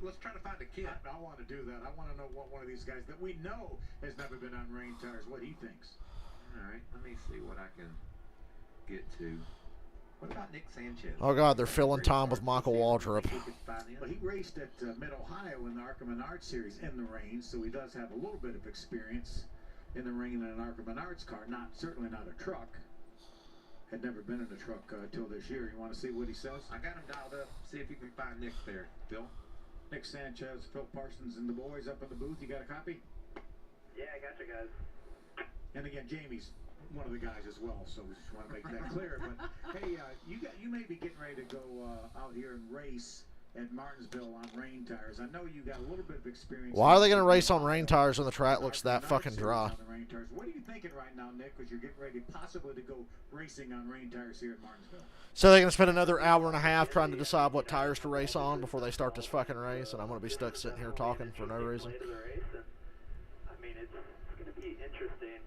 let's try to find a kid. I want to do that. I want to know what one of these guys that we know has never been on rain tires, what he thinks. All right, let me see what I can get to. What about Nick Sanchez? Oh, God, they're filling time with Michael Waldrop. Well, he raced at Mid-Ohio in the ARCA Menard Series in the rain, so he does have a little bit of experience in the rain in an ARCA Menards car. Certainly not a truck. Had never been in a truck till this year. You want to see what he says? I got him dialed up. See if you can find Nick there, Phil. Nick Sanchez, Phil Parsons, and the boys up in the booth. You got a copy? Yeah, I got you guys. And again, Jamie's one of the guys as well, so we just want to make that clear. But hey, you may be getting ready to go out here and race at Martinsville on rain tires. I know you got a little bit of experience. Why are they going to race on rain tires when the track looks that fucking dry? What are you thinking right now, Nick, because you're getting ready possibly to go racing on rain tires here at Martinsville? So they're going to spend another hour and a half trying to decide what tires to race on before they start this fucking race, and I'm going to be stuck sitting here talking for no reason. I mean, it's going to be interesting.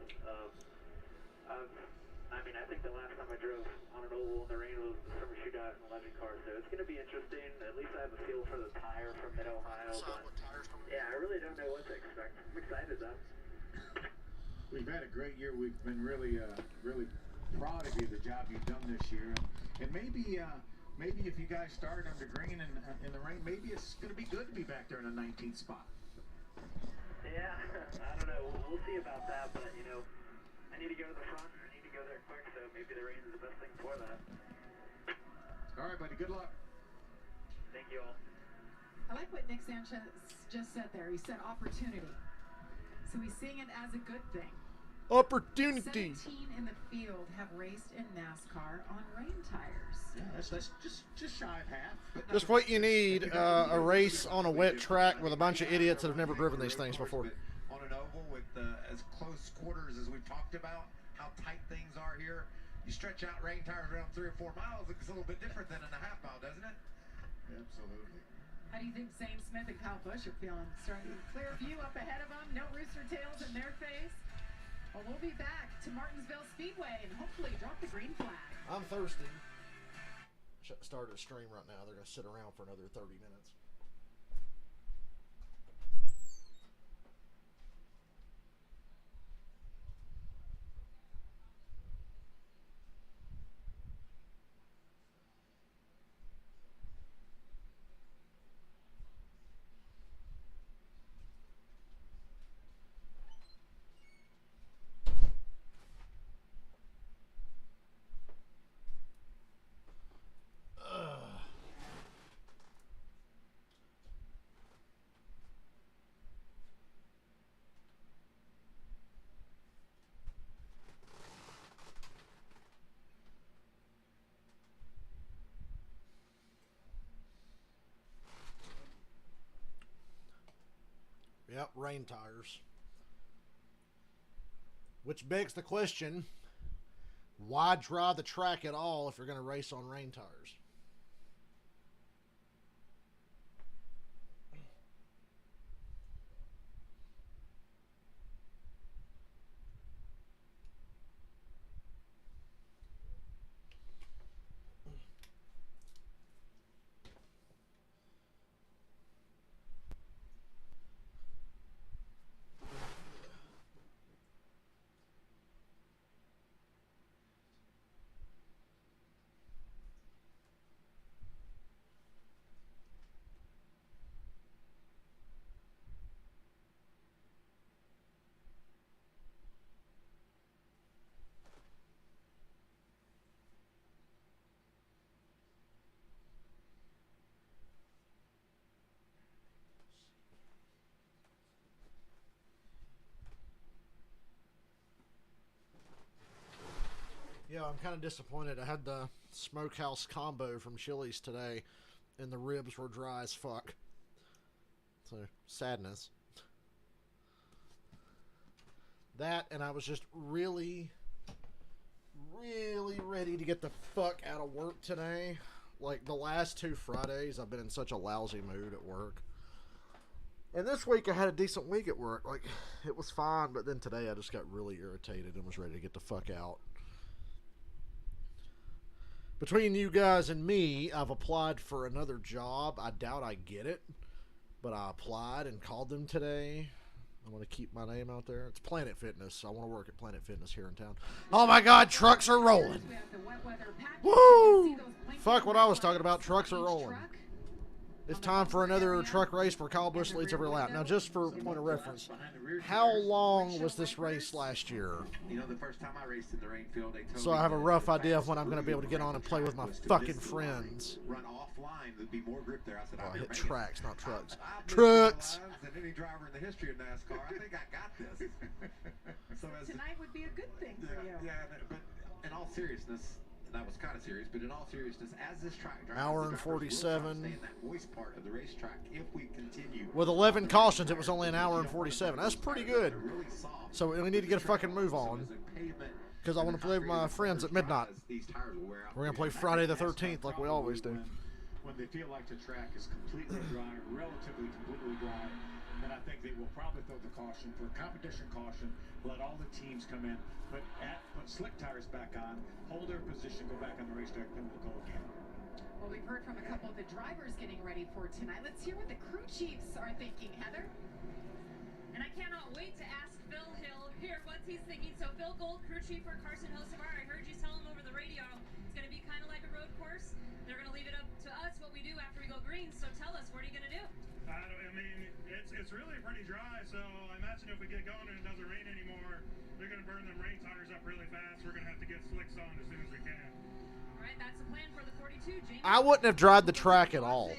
I think the last time I drove on an oval in the rain was the summer shootout in the Legend car, so it's going to be interesting. At least I have a feel for the tire from Mid-Ohio. Yeah, I really don't know what to expect. I'm excited, though. We've had a great year. We've been really proud of you, the job you've done this year. And maybe if you guys start under green and in the rain, maybe it's going to be good to be back there in the 19th spot. Yeah, I don't know. We'll see about that, but, I need to go to the front. I need to go there quick, so maybe the rain is the best thing for that. All right, buddy. Good luck. Thank you all. I like what Nick Sanchez just said there. He said opportunity. So he's seeing it as a good thing. Opportunity. 17 in the field have raced in NASCAR on rain tires. Yeah, that's just shy of half. Just what you need, a race on a wet track with a bunch of idiots that have never driven these things before. On an oval with as close quarters as we've talked about, how tight things are here. You stretch out rain tires around 3 or 4 miles, it's a little bit different than in a half mile, doesn't it? Absolutely. How do you think Zane Smith and Kyle Busch are feeling? Starting to clear view up ahead of them, no rooster tails in their face. Well, we'll be back to Martinsville Speedway and hopefully drop the green flag. I'm thirsty. Start a stream right now. They're going to sit around for another 30 minutes. Yep, rain tires. Which begs the question, why dry the track at all if you're going to race on rain tires? Yeah, I'm kind of disappointed. I had the smokehouse combo from Chili's today, and the ribs were dry as fuck. So, sadness. That, and I was just really ready to get the fuck out of work today. Like, the last 2 Fridays, I've been in such a lousy mood at work. And this week, I had a decent week at work. Like, it was fine, but then today, I just got really irritated and was ready to get the fuck out. Between you guys and me, I've applied for another job. I doubt I get it, but I applied and called them today. I want to keep my name out there. It's Planet Fitness. I want to work at Planet Fitness here in town. Oh my God, trucks are rolling. Woo! Fuck what I was talking about. Trucks are rolling. It's time for another truck race where Kyle Busch leads every lap. Now, just for point of reference, how long was this race last year? You know, the first time I raced in the rain field, they told So me I have a that rough the idea of when fastest I'm going to be able to get on and play with my was to fucking miss the line, friends. Run offline, there'd be more grip there. I said, Oh, I I've hit been racing. tracks, not trucks. I've missed Trucks! more lines than any driver in the history of NASCAR. I think I got this. So as the, Tonight would be a good thing for you. yeah, but in all seriousness, and that was kind of serious, but in all seriousness, as this track drives, Hour the and drivers will try to 47. stay in that moist part of the racetrack if we continue. With 11 cautions, it was only an hour and 47. That's pretty good. Really soft. So we need to get a fucking move on. Because I want to play with my friends at midnight. We're going to play Friday the 13th like we always do. When they feel like the track is completely dry, relatively completely dry, then I think they will probably throw the caution for competition caution, let all the teams come in, put slick tires back on, hold their position, go back on the racetrack, then we'll go again. Well, we've heard from a couple of the drivers getting ready for tonight. Let's hear what the crew chiefs are thinking, Heather. And I cannot wait to ask Phil Hill here what he's thinking. So Phil Gold, crew chief for Carson Hocevar, I heard you tell him over the radio it's going to be kind of like a road course. They're going to leave it up to us what we do after we go green. So tell us, what are you going to do? I mean, it's really pretty dry, so I imagine if we get going and it doesn't rain anymore, they're going to burn them rain tires up really fast. We're going to have to get slicks on as soon as we can. All right, that's the plan for the 42. Jamie, I wouldn't have dried the track at all.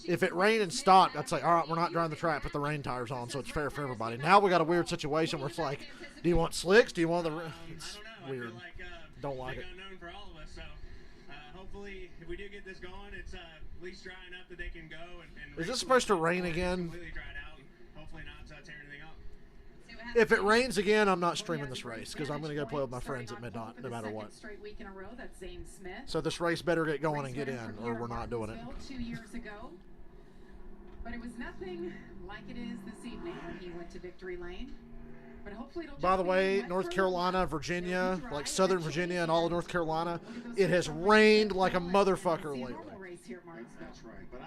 If it rained and stopped, I'd say, all right, we're not drying the track, put the rain tires on, so it's fair for everybody. Now we got a weird situation where it's like, do you want slicks? Do you want the... It's I don't know. weird. I feel like, Don't like it. It's unknown for all of us, so hopefully if we do get this going, it's at least dry enough that they can go. And Is this supposed to rain again? Completely dried out and hopefully not tear anything up. If it rains again, I'm not streaming this race because I'm going to go play with my friends at midnight, no matter what. Straight week in a row, that's Zane Smith. So this race better get going and get in, or we're not doing it. 2 years ago. But it was nothing like it is this evening when he went to Victory Lane. But hopefully it'll By the just be way, wet North for Carolina, a while. Virginia, It'll be dry like Southern eventually, Virginia and all of North Carolina, Look at those it has circle rained races. like a We'll motherfucker see a lately. normal race here at Martinsville. That's right, but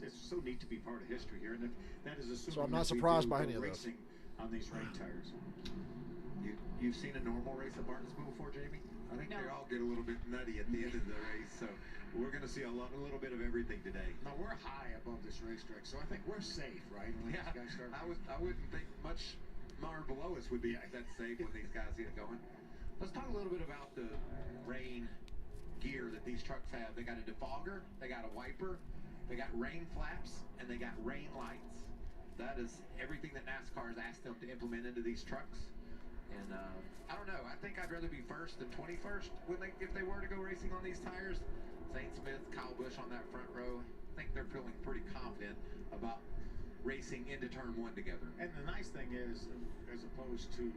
it's so neat to be part of history here, and that is assuming So I'm not that we surprised do by go any of this. racing on these rain tires. You've seen a normal race at Martinsville before, Jamie? I think No. they all get a little bit nutty at the end of the race, so we're going to see a little bit of everything today. Now we're high above this racetrack, so I think we're safe, right? When Yeah, these guys start. I wouldn't think much more below us would be that safe when these guys get going. Let's talk a little bit about the rain gear that these trucks have. They got a defogger, they got a wiper, they got rain flaps, and they got rain lights. That is everything that NASCAR has asked them to implement into these trucks. And I don't know. I think I'd rather be first than 21st if they were to go racing on these tires. Zane Smith, Kyle Busch on that front row. I think they're feeling pretty confident about racing into turn one together. And the nice thing is, as opposed to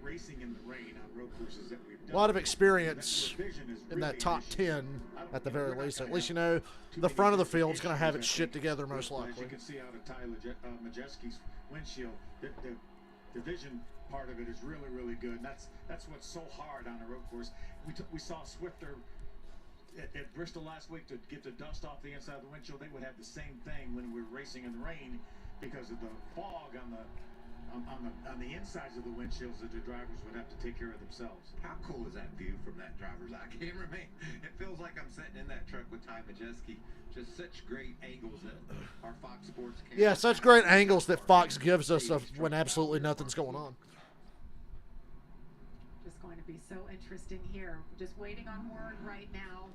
racing in the rain on road courses that we've done, A lot of experience that the vision is in that really top initiated. 10 at the very least. At least you know the front of the field's going to have its shit together most As likely. you can see out of Ty Majeski's windshield, the vision part of it is really, really good. And that's what's so hard on a road course. We saw Swifter at Bristol last week to get the dust off the inside of the windshield. They would have the same thing when we were racing in the rain because of the fog on the insides of the windshields that the drivers would have to take care of themselves. How cool is that view from that driver's eye camera, man? It feels like I'm sitting in that truck with Ty Majeski. Just such great angles that our Fox Sports cameras. Yeah, such great angles that Fox gives us of when absolutely nothing's going on. Just going to be so interesting here. Just waiting on word right now.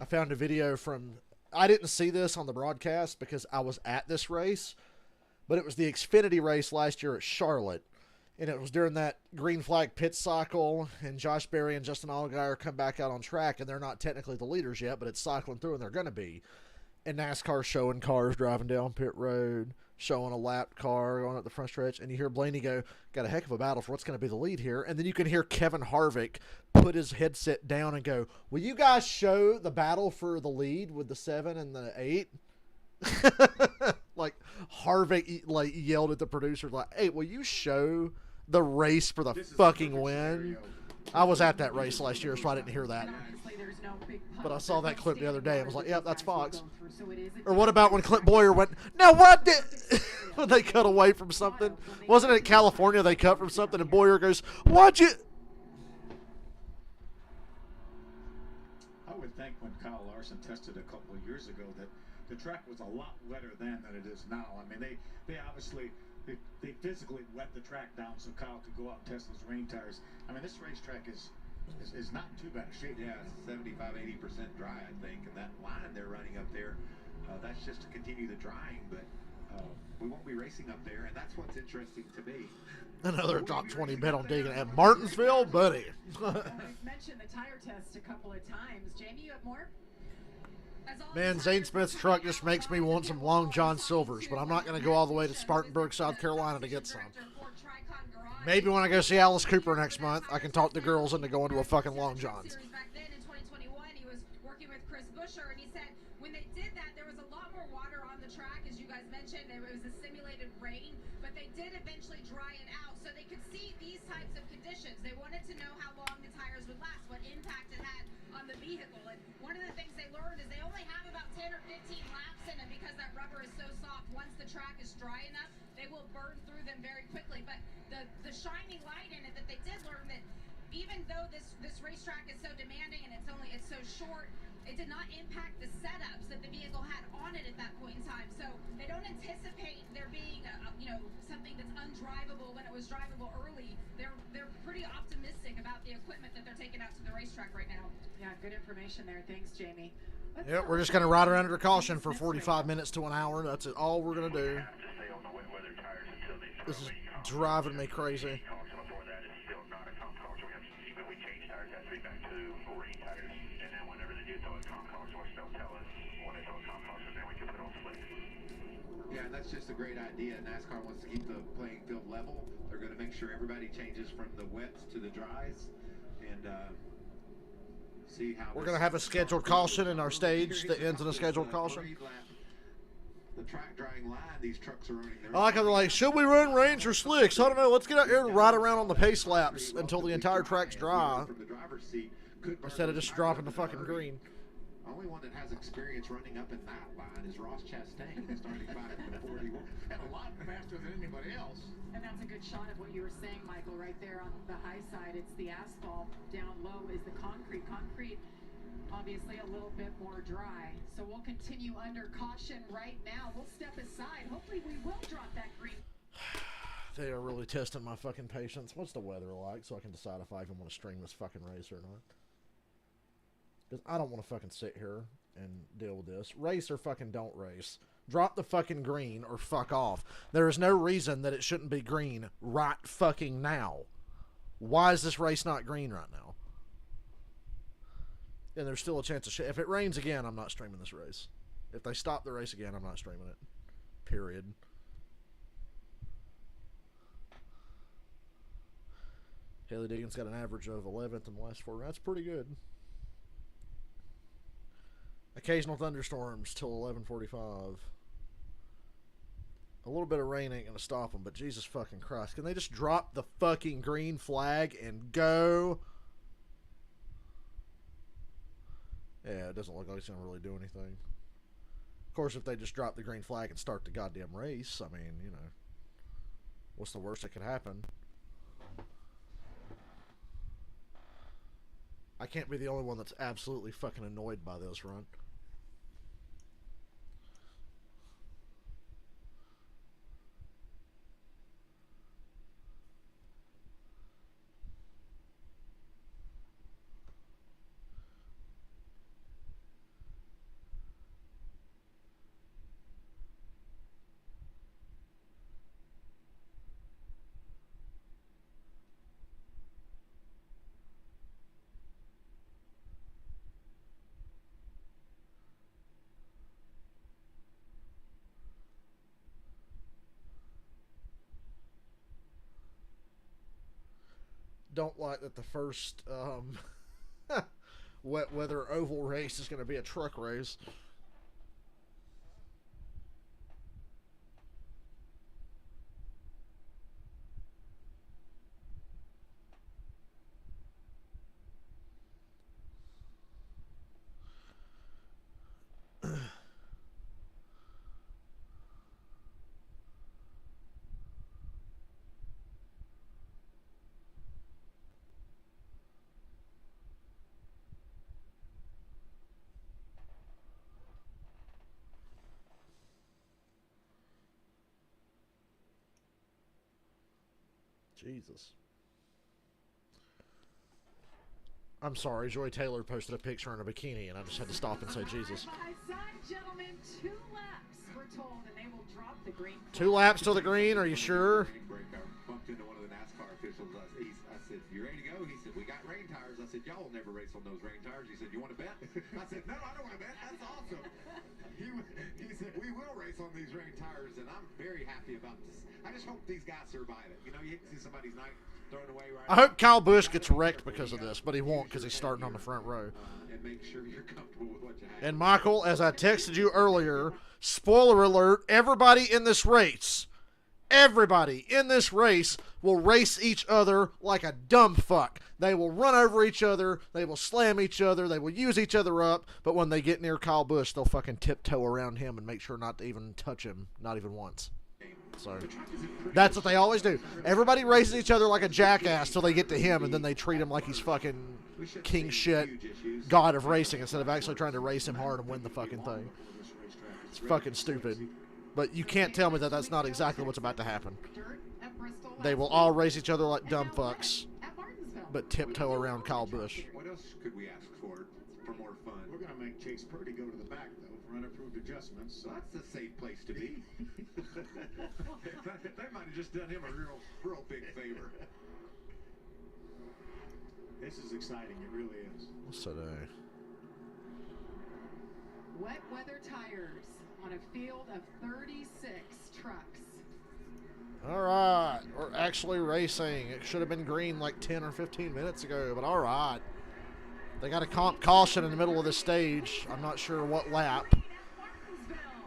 I found a video from, I didn't see this on the broadcast because I was at this race, but it was the Xfinity race last year at Charlotte. And it was during that green flag pit cycle, and Josh Berry and Justin Allgaier come back out on track, and they're not technically the leaders yet, but it's cycling through, and they're going to be. And NASCAR showing cars driving down pit road, showing a lapped car going up the front stretch, and you hear Blaney go, got a heck of a battle for what's going to be the lead here. And then you can hear Kevin Harvick put his headset down and go, will you guys show the battle for the lead with the 7 and the 8? Like Harvick like yelled at the producer like, hey, will you show the race for the fucking win? I was at that race last year, so I didn't hear that. And obviously there's But I saw that clip the other day. I was like, yep, that's Fox. Or what about when Clint Boyer went, now what did... when they cut away from something? Wasn't it California they cut from something and Boyer goes, what'd you... I would think when Kyle Larson tested a couple of years ago that the track was a lot wetter then than it is now. I mean, they obviously... They physically wet the track down so Kyle could go out and test those rain tires. I mean, this racetrack is not in too bad a shape. Yeah, 75-80% dry, I think. And that line they're running up there, that's just to continue the drying. But we won't be racing up there, and that's what's interesting to me. Another top 20 bet on Deegan at Martinsville, buddy. We've mentioned the tire test a couple of times. Jamie, you have more? Man, Zane Smith's truck just makes me want some Long John Silvers, but I'm not going to go all the way to Spartanburg, South Carolina to get some. Maybe when I go see Alice Cooper next month, I can talk the girls into going to a fucking Long John's. Back then in 2021, he was working with Chris Buescher, and he said when they did that, there was a lot more water on the track, as you guys mentioned. It was a simulated rain, but they did eventually dry it out so they could see these types of conditions. They wanted to know how long the tires would last, what impact it had on the vehicle. And one of the things they learned is they only have about 10 or 15 laps in them because that rubber is so soft. Once the track is dry enough, they will burn through them very quickly. But the shining light in it that they did learn that even though this racetrack is so demanding and it's so short, it did not impact the setups that the vehicle had on it at that point in time. So they don't anticipate there being something that's undrivable when it was drivable early. They're pretty optimistic about the equipment that they're taking out to the racetrack right now. Yeah, good information there. Thanks, Jamie. Yep, we're just going to ride around under caution for 45 minutes to an hour. That's all we're going to do. This is driving me crazy. Yeah, and that's just a great idea. NASCAR wants to keep the playing field level. They're going to make sure everybody changes from the wets to the dries, and see how we're going to have a scheduled caution in our stage that ends in a scheduled caution. The track drying line, these trucks are running. I like how they're like, should we run range or slicks? I don't know. Let's get out here and ride around on the pace laps until the entire track's dry, instead of just dropping the fucking green. The only one that has experience running up in that line is Ross Chastain, starting back in the 41, and a lot faster than anybody else. And that's a good shot of what you were saying, Michael, right there on the high side. It's the asphalt. Down low is the concrete. Concrete, obviously a little bit more dry. So we'll continue under caution right now. We'll step aside. Hopefully we will drop that green. They are really testing my fucking patience. What's the weather like so I can decide if I even want to stream this fucking race or not? Because I don't want to fucking sit here and deal with this. Race or fucking don't race. Drop the fucking green or fuck off. There is no reason that it shouldn't be green right fucking now. Why is this race not green right now? And there's still a chance of shit. If it rains again, I'm not streaming this race. If they stop the race again, I'm not streaming it. Period. Haley Deegan's got an average of 11th in the last 4 rounds. That's pretty good. Occasional thunderstorms till 11:45. A little bit of rain ain't going to stop them, but Jesus fucking Christ. Can they just drop the fucking green flag and go? Yeah, it doesn't look like it's going to really do anything. Of course, if they just drop the green flag and start the goddamn race, I mean, you know, what's the worst that could happen? I can't be the only one that's absolutely fucking annoyed by this run. Don't like that the first wet weather oval race is going to be a truck race. Jesus. I'm sorry, Joy Taylor posted a picture in a bikini, and I just had to stop and say Jesus. Side, gentlemen, 2 laps, we're told, and they will drop the green. 2 laps to the green, are you sure? I bumped into one of the NASCAR officials. I said, "You ready to go?" He said, "We got rain tires." I said, "Y'all will never race on those rain tires." He said, "You want to bet?" I said, "No, I don't want to bet. That's awesome." He said, "We will race on these rain tires," and I'm very happy about this. I just hope these guys survive it. You know, you hate to see somebody's night thrown away right I hope Kyle Busch gets wrecked because of this, but he won't because he's starting on the front row. and make sure you're comfortable with what you have. And Michael, as I texted you earlier, spoiler alert, everybody in this race will race each other like a dumb fuck. They will run over each other, they will slam each other, they will use each other up, but when they get near Kyle Busch, they'll fucking tiptoe around him and make sure not to even touch him, not even once. So that's what they always do. Everybody races each other like a jackass till they get to him, and then they treat him like he's fucking king shit, god of racing, instead of actually trying to race him hard and win the fucking thing. It's fucking stupid. But you can't tell me that that's not exactly what's about to happen. They will all race each other like dumb fucks, but tiptoe around Kyle Busch. What else could we ask for more fun? We're going to make Chase Purdy go to the back, though, for unapproved adjustments. So Well, that's a safe place to be. They might have just done him a real big favor. this is exciting. It really is. What's today? Wet weather tires on a field of 36 trucks. All right, we're actually racing. It should have been green like 10 or 15 minutes ago, but all right. They got a comp caution in the middle of the stage. I'm not sure what lap.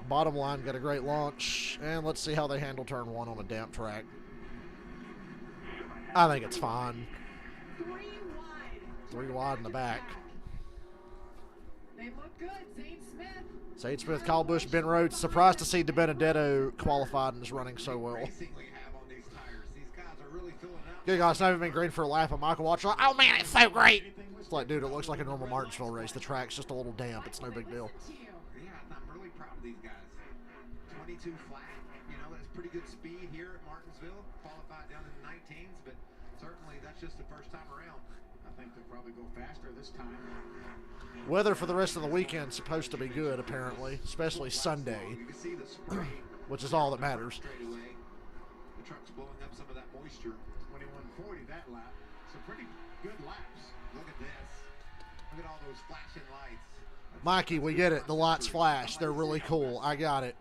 Bottom line got a great launch, and let's see how they handle turn 1 on a damp track. I think it's fine. 3 wide in the back. They look good. Zane Smith, Kyle Busch, Ben Rhodes. Surprised to see DiBenedetto qualified and is running so well. Racing we have on these tires. These guys are really filling out. Good God, it's not even been green for a lap, and Michael Watch like, oh man, it's so great. It's like, dude, it looks like a normal Martinsville race. The track's just a little damp. It's no big deal. Yeah, I'm really proud of these guys. 22 flat, you know, that's pretty good speed here at Martinsville. Qualified down in the 19s, but certainly that's just the first time around. I think they'll probably go faster this time. Weather for the rest of the weekend's supposed to be good, apparently, especially Sunday, You can see the spray which is all that matters. straight away. The truck's blowing up some of that moisture. 21:40 that lap. So pretty good laps. Look at this. Look at all those flashing lights. Mikey, we get it. The lights flash. They're really cool. I got it.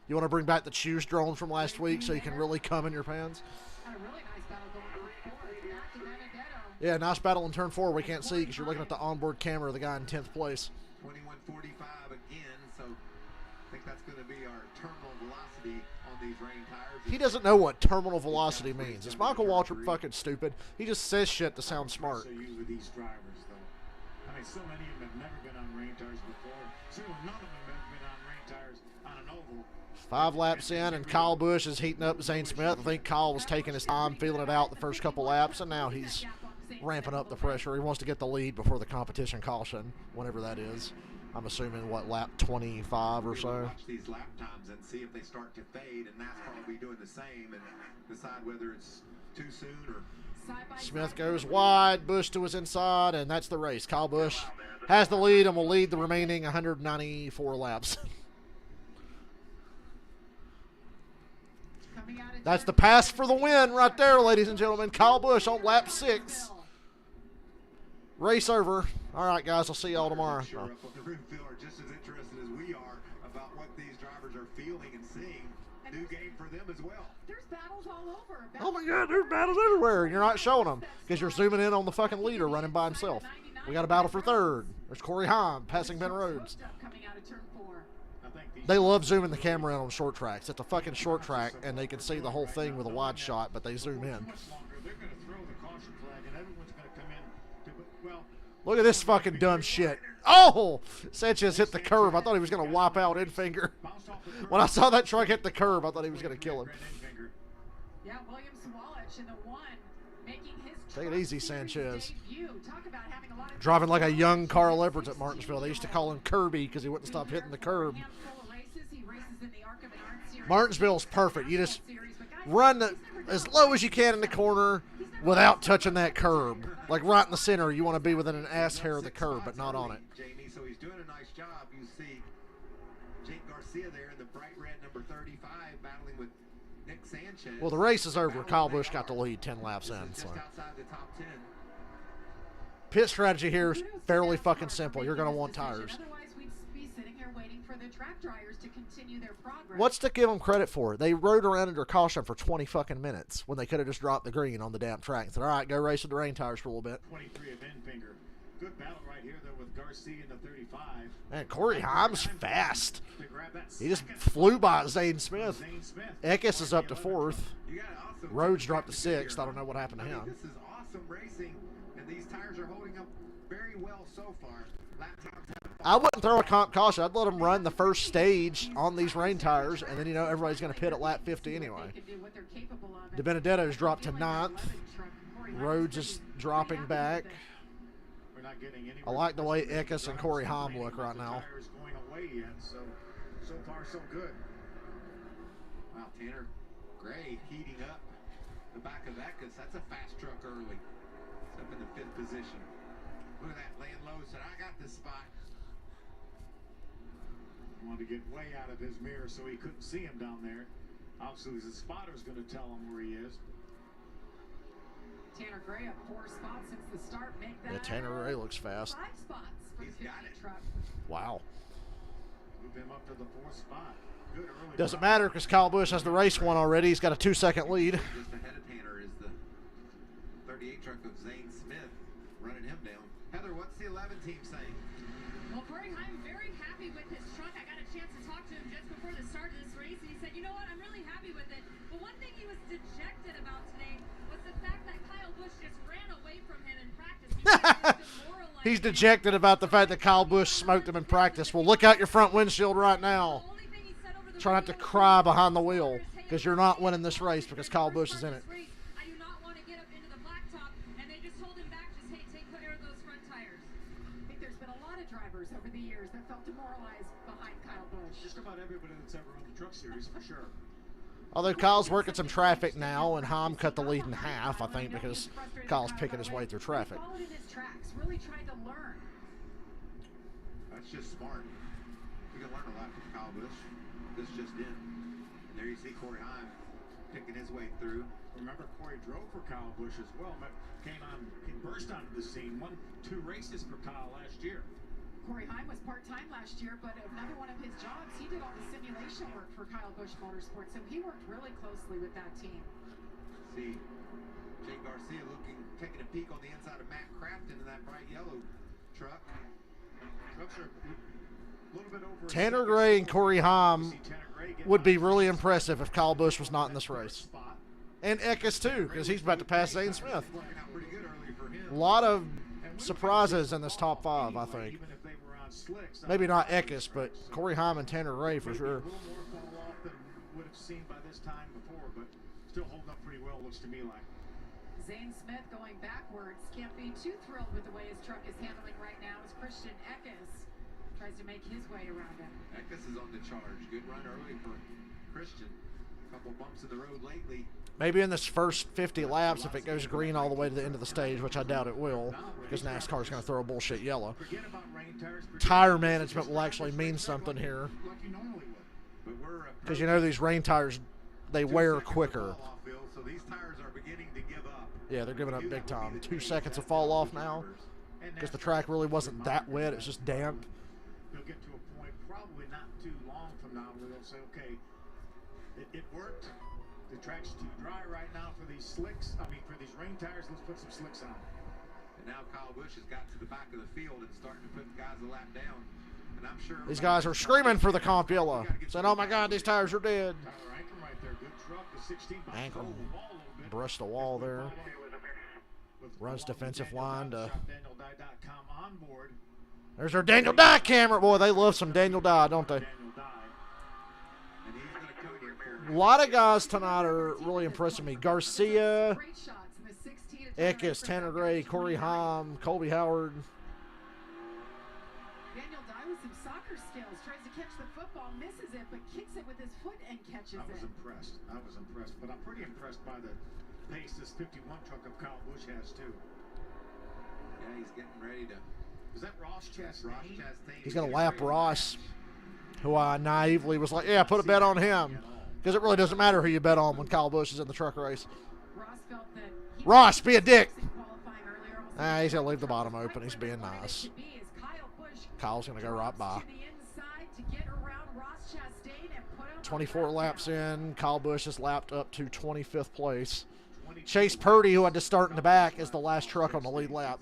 You want to bring back the choose drone from last week so you can really come in your pants? Had a really nice battle going on Matt DiBenedetto. Yeah, nice battle in turn 4. We can't see because you're looking at the onboard camera of the guy in 10th place. 21:45 again, so I think that's going to be our terminal velocity on these rain tires. He doesn't know what terminal velocity means. Is Michael Waltrip fucking stupid? He just says shit to sound smart. So you with these drivers, though. I mean, so many of them have never been on rain tires before. So none of them have been on rain tires on an oval. 5 laps in, and Kyle Busch is heating up Zane Smith. I think Kyle was taking his time, feeling it out the first couple laps, and now he's ramping up the pressure. He wants to get the lead before the competition caution, whenever that is. I'm assuming, what, lap 25 or so? Watch these lap times and see if they start to fade, and NASCAR will be doing the same and decide whether it's too soon or... Smith goes wide, Busch to his inside, and that's the race. Kyle Busch has the lead and will lead the remaining 194 laps. That's the pass for the win right there, ladies and gentlemen. Kyle Busch on lap 6. Race over. All right, guys, I'll see y'all tomorrow. Sure, up on the room field are just as interested as we are about what these drivers are feeling and seeing. New game for them as well. There's battles all over. Oh my God, there's battles everywhere, and you're not showing them because you're zooming in on the fucking leader running by himself. We got a battle for 3rd. There's Corey Haim passing Ben Rhodes. They love zooming the camera in on short tracks. It's a fucking short track, and they can see the whole thing with a wide shot, but they zoom in. They're going to throw the caution flag, and everyone's going to come in to, well, Look at this fucking dumb shit. Oh! Sanchez hit the curb. I thought he was going to wipe out Infinger. When I saw that truck hit the curb, I thought he was going to kill him. Yeah, William Swalich in the 1, making his Take it easy, Sanchez. debut. Talk about having a lot of Driving like a young Carl Edwards at Martinsville. They used to call him Kirby because he wouldn't stop hitting the curb. Martinsville's perfect. You just run as low as you can in the corner, without touching that curb. Like right in the center, you want to be within an ass hair of the curb, but not on it. Jamie, so he's doing a nice job. You see Jake Garcia there in the bright red number 35 battling with Nick Sanchez. Well, the race is over. Kyle Busch got the lead 10 laps in. Just So outside the top 10. pit strategy here is fairly fucking simple. You're going to want tires. Otherwise, we'd be sitting here waiting for the track dryers to continue their progress. What's to give them credit for? They rode around under caution for 20 fucking minutes when they could have just dropped the green on the damn track and said, all right, go race with the rain tires for a little bit. 23 of Enfinger. Good battle right here, though, with Garcia in the 35. And Corey Haim's fast. To grab that He just second flew by Zane Smith. Zane Smith. Eckes is up to 4th. You gotta also Rhodes check dropped to the gear. 6th. I don't know what happened to I mean, him. this is awesome racing, and these tires are holding up very well so far. Lap times haven't I wouldn't throw a comp caution. I'd let them run the first stage on these rain tires, and then, you know, everybody's going to pit at lap 50 anyway. De Benedetto's dropped to 9th. Rhodes is dropping back. We're not getting anywhere. I like the way Eckes and Corey Haim look right now. Tires going away yet, so far so good. Wow, Tanner Gray heating up the back of Eckes. That's a fast truck early. It's up in the 5th position. Look at that, laying low, said, I got this spot. He wanted to get way out of his mirror so he couldn't see him down there. Obviously, the spotter's going to tell him where he is. Tanner Gray up 4 spots since the start. Make that Yeah, Tanner Gray looks fast. 5 spots for He's the got 50 it. truck. Wow. Move him up to the 4th spot. Good early. Doesn't matter because Kyle Busch has the race won already. He's got a 2-second lead. Just ahead of Tanner is the 38 truck of Zane Smith running him down. Heather, what's the 11 team saying? Well, Corey Haim very happy with his truck. I got a chance to talk to him just before the start of this race, and he said, you know what, I'm really happy with it. But one thing he was dejected about today was the fact that Kyle Busch just ran away from him in practice. He was demoralized. He's dejected about the fact that Kyle Busch smoked him in practice. Well, look out your front windshield right now. The only thing he said over the Try not to radio cry was, behind the wheel because you're not winning this race because Kyle Busch is in it. I do not want to get up into the blacktop, and they just told him back, just hey, take care of those front tires. I think there's been a lot of drivers over the years that felt demoralized behind Kyle Busch. Just about everybody that's ever run the truck series, for sure. Although Kyle's working some traffic now, and Haim cut the lead in half, I think, because Kyle's picking his way through traffic. Followed in his tracks, really tried to learn. That's just smart. We can learn a lot from Kyle Busch. This just in. And there you see Corey Haim picking his way through. Remember, Corey drove for Kyle Busch as well. He burst onto the scene. 2 races for Kyle last year. Corey Haim was part-time last year, but another one of his jobs, he did all the simulation work for Kyle Busch Motorsports, so he worked really closely with that team. See Jake Garcia taking a peek on the inside of Matt Crafton in that bright yellow truck. Trucks are a little bit over. Tanner Gray and Corey Haim would be really impressive if Kyle Busch was not in this race. And Eckes, too, because he's about to pass Zane Smith. Working out pretty good early for him. A lot of surprises in this top 5, I think. Maybe not Eckes, but Corey Haim and Tanner Gray for sure. A little more fall off than would have seen by this time before, but still holding up pretty well, looks to me like. Zane Smith going backwards. Can't be too thrilled with the way his truck is handling right now as Christian Eckes tries to make his way around him. Eckes is on the charge. Good run early for Christian. A couple bumps in the road lately. Maybe in this first 50 laps, if it goes green all the way to the end of the stage, which I doubt it will, because NASCAR's going to throw a bullshit yellow. Forget about rain tires. Tire management will actually mean something here, Like you normally would. But we're because you know these rain tires, they wear quicker. So these tires are beginning to give up. Yeah, they're giving up big time. 2 seconds of fall off now, because the track really wasn't that wet. It's just damp. They'll get to a point probably not too long from now where they'll say, okay, it worked. The track's too dry right now for these slicks. I mean, for these rain tires, let's put some slicks on. And now Kyle Busch has got to the back of the field and starting to put guys a lap down. And I'm sure These guys are screaming for the comp yellow, saying, "Oh my God, these tires are dead." Tyler Ankrum right there, good truck. The 16 Ankrum the ball a little bit. brushed the wall there. Runs defensive line to. DanielDye.com on board. There's our Daniel Dye camera. Boy, they love some Daniel Dye, don't they? Daniel Dye. and he's going to come here for A lot of guys tonight are really impressing me. Garcia, Great shots in the 16 to Eckes, Tanner Gray, Corey Haim, Colby Howard. Daniel Dye with some soccer skills. Tries to catch the football, misses it, but kicks it with his foot and catches I was it. impressed. But I'm pretty impressed by the pace this 51 truck of Kyle Busch has too. Yeah, he's getting ready to. Is that Ross Chastain? He's going to lap Ross, who I naively was like, yeah, put a bet on him. Because it really doesn't matter who you bet on when Kyle Busch is in the truck race. Ross, be a dick. He's going to leave the bottom open. He's being nice. Kyle's going to go right by. 24 laps in. Kyle Busch has lapped up to 25th place. Chase Purdy, who had to start in the back, is the last truck on the lead lap.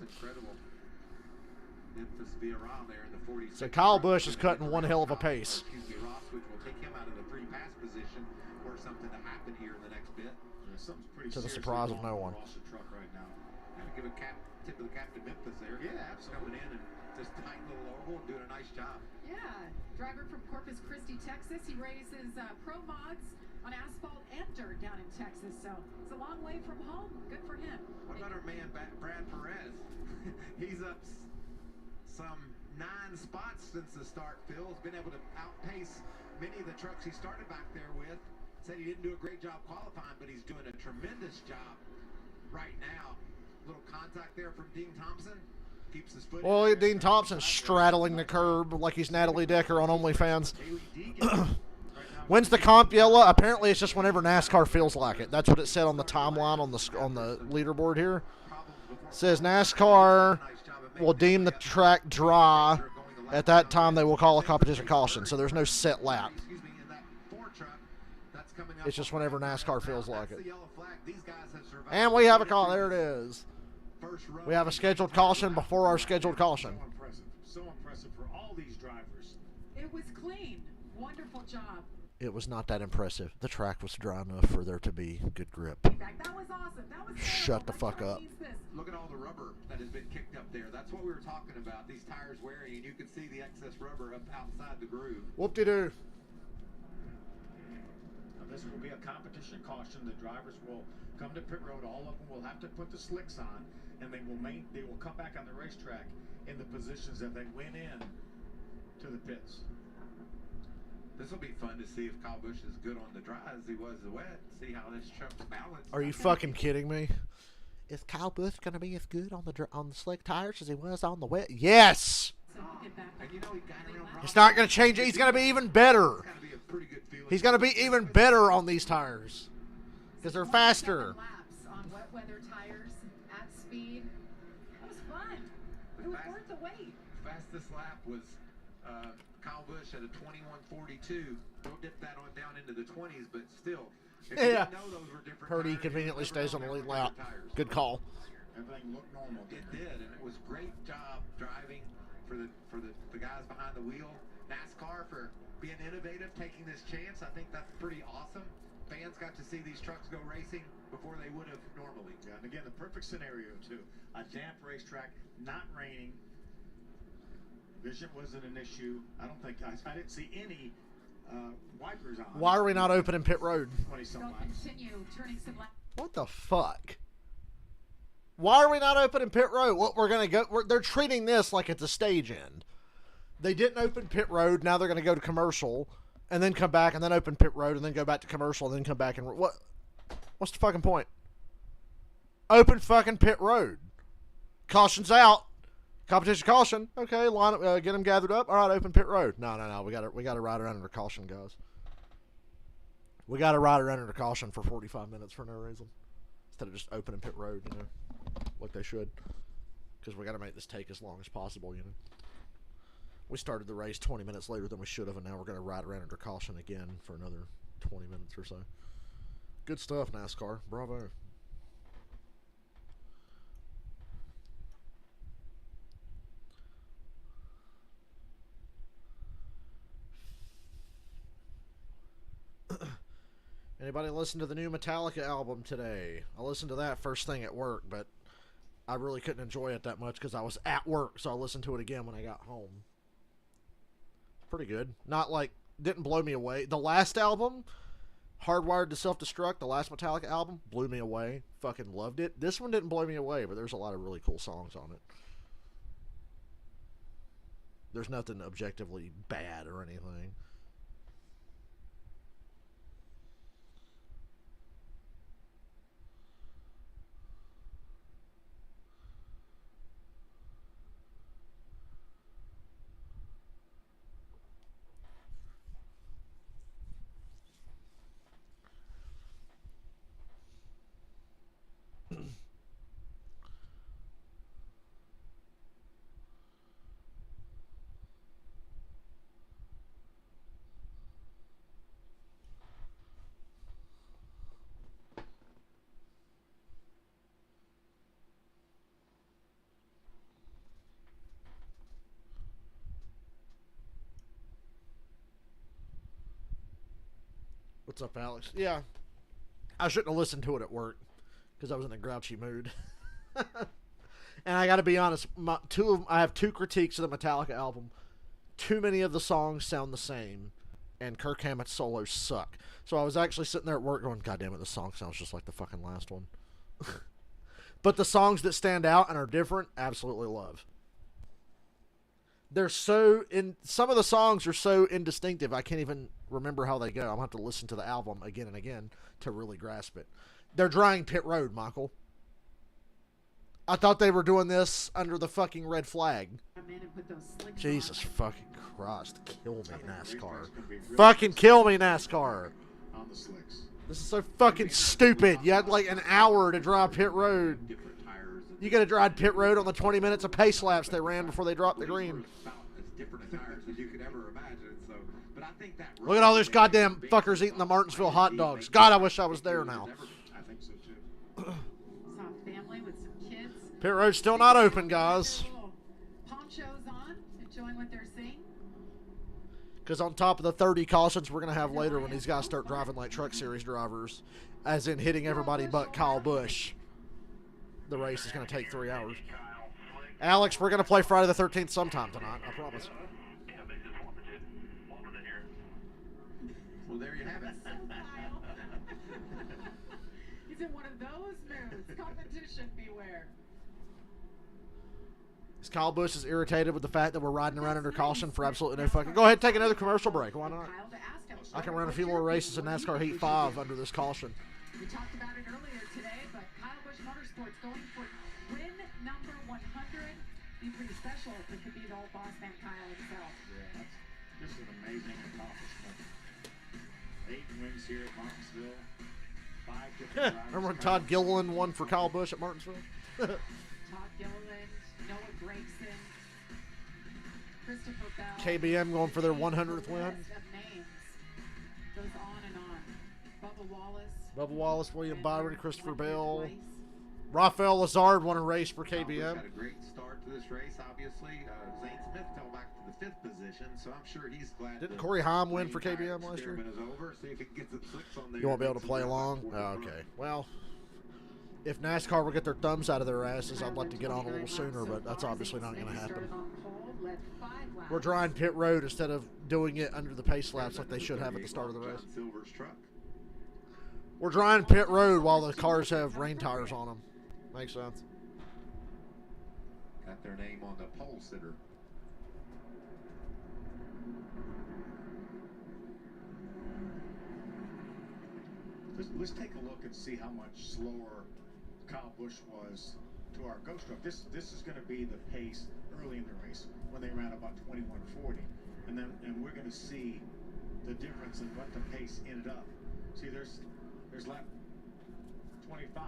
So Kyle Busch is cutting one hell of a pace. To the surprise of no one. Give a tip of the cap to Memphis there. Yeah, absolutely. Coming in and just tight little oval, doing a nice job. Yeah, driver from Corpus Christi, Texas. He races pro mods on asphalt and dirt down in Texas, so it's a long way from home. Good for him. What about our man Brad Perez? He's up some 9 spots since the start. Phil's been able to outpace many of the trucks he started back there with. Said he didn't do a great job qualifying, but he's doing a tremendous job right now. Little contact there from Dean Thompson. Keeps his foot. Well, Dean Thompson straddling the curb like he's Natalie Decker on OnlyFans. When's the comp yellow? Apparently, it's just whenever NASCAR feels like it. That's what it said on the timeline on the leaderboard here. It says NASCAR will deem the track dry. At that time, they will call a competition caution. So there's no set lap. It's just whenever NASCAR feels like it. And we have a call. There it is. We have a scheduled caution before our scheduled caution. So impressive for all these drivers. It was clean. Wonderful job. It was not that impressive. The track was dry enough for there to be good grip. That was awesome. That was Shut the fuck up. Look at all the rubber that has been kicked up there. That's what we were talking about. These tires wearing, and you can see the excess rubber up outside the groove. Whoop-de-doo. This will be a competition caution. The drivers will come to pit road. All of them will have to put the slicks on, and they will come back on the racetrack in the positions that they went in to the pits. This will be fun to see if Kyle Busch is good on the dry as he was the wet. See how this truck's balanced. Are you fucking kidding me? Is Kyle Busch going to be as good on the slick tires as he was on the wet? Yes! And you know he got around. It's not going to change it. He's going to be even better. He's going to be even better on these tires because they're faster. Laps on wet weather tires at speed. That was fun. It was worth the wait. Fastest lap was Kyle Busch at a 21:42. Don't dip that on down into the 20s, but still. If you didn't know those were different Purdy tires, conveniently stays on the lead lap. tires. Good call. Everything looked normal. It did, and it was great job driving for the guys behind the wheel. NASCAR for being innovative, taking this chance. I think that's pretty awesome. Fans got to see these trucks go racing before they would have normally. Yeah, and again, the perfect scenario too. A damp racetrack, not raining. Vision wasn't an issue. I don't think I didn't see any wipers on. Why are we not opening pit road? They'll continue turning some laps. What the fuck? Why are we not opening pit road? What we're gonna go? They're treating this like it's a stage end. They didn't open pit road. Now they're gonna go to commercial, and then come back, and then open pit road, and then go back to commercial, and then come back and what? What's the fucking point? Open fucking pit road. Caution's out. Competition caution. Okay, line up, get them gathered up. All right, open pit road. No. We got to ride around under caution, guys. We got to ride around under caution for 45 minutes for no reason, instead of just opening pit road, like they should. Because we got to make this take as long as possible, We started the race 20 minutes later than we should have, and now we're going to ride around under caution again for another 20 minutes or so. Good stuff, NASCAR. Bravo. Anybody listen to the new Metallica album today? I listened to that first thing at work, but I really couldn't enjoy it that much because I was at work, so I listened to it again when I got home. Pretty good. Not like, didn't blow me away. The last album, Hardwired to Self-Destruct, the last Metallica album, blew me away. Fucking loved it. This one didn't blow me away, but there's a lot of really cool songs on it. There's nothing objectively bad or anything. What's up, Alex? Yeah, I shouldn't have listened to it at work because I was in a grouchy mood. And I got to be honest, I have two critiques of the Metallica album. Too many of the songs sound the same, and Kirk Hammett's solos suck. So I was actually sitting there at work going, God damn it, this song sounds just like the fucking last one. But the songs that stand out and are different, absolutely love. They're some of the songs are so indistinctive, I can't even remember how they go. I'm going to have to listen to the album again and again to really grasp it. They're drying Pit Road, Michael. I thought they were doing this under the fucking red flag. Jesus fucking Christ. Kill me, NASCAR. Fucking kill me, NASCAR. On the slicks. This is so fucking stupid. You had like an hour to drive pit road. You could have drive pit road on the 20 minutes of pace laps they ran before they dropped the green. Look at all those goddamn fuckers eating the Martinsville hot dogs. God, I wish I was there now. I think so too. Family with some kids. Pit road's still not open, guys. Ponchos on, enjoying what they're seeing. Because on top of the 30 cautions we're going to have later when these guys start driving like Truck Series drivers, as in hitting everybody but Kyle Busch, the race is going to take 3 hours. Alex, we're going to play Friday the 13th sometime tonight, I promise. Well, there you have it. He's in one of those moods. Competition beware. Kyle Busch is irritated with the fact that we're riding around under caution for absolutely no fucking... Go ahead and take another commercial break. Why not? I can run a few more races in NASCAR Heat 5 under this caution. We talked about it earlier today, but Kyle Busch Motorsports going for win number 100. Be pretty special if it could be the old boss man Kyle himself. Yeah, this is an amazing accomplishment. 8 wins here at Martinsville. 5 different drivers. Remember when Todd Gilliland won for Kyle Busch at Martinsville? Todd Gilliland, Noah Gragson, Christopher Bell. KBM going for their 100th win. Goes on and on. Bubba Wallace, William Byron, Christopher Bell. Rafael Lazard won a race for KBM. Had a great start to this race, obviously. Zane Smith fell back to the 5th position, so I'm sure he's glad. Didn't Corey Haim win for KBM last year? You won't be able to play along? Oh, okay. Well, if NASCAR will get their thumbs out of their asses, I'd like to get on a little sooner, but that's obviously not going to happen. We're drying pit road instead of doing it under the pace laps like they should have at the start of the race. We're drying pit road while the cars have rain tires on them. Makes sense. Got their name on the pole sitter. Let's take a look and see how much slower Kyle Busch was to our ghost truck. This is going to be the pace early in the race when they ran about 21:40, and we're going to see the difference in what the pace ended up. See, there's lap 25,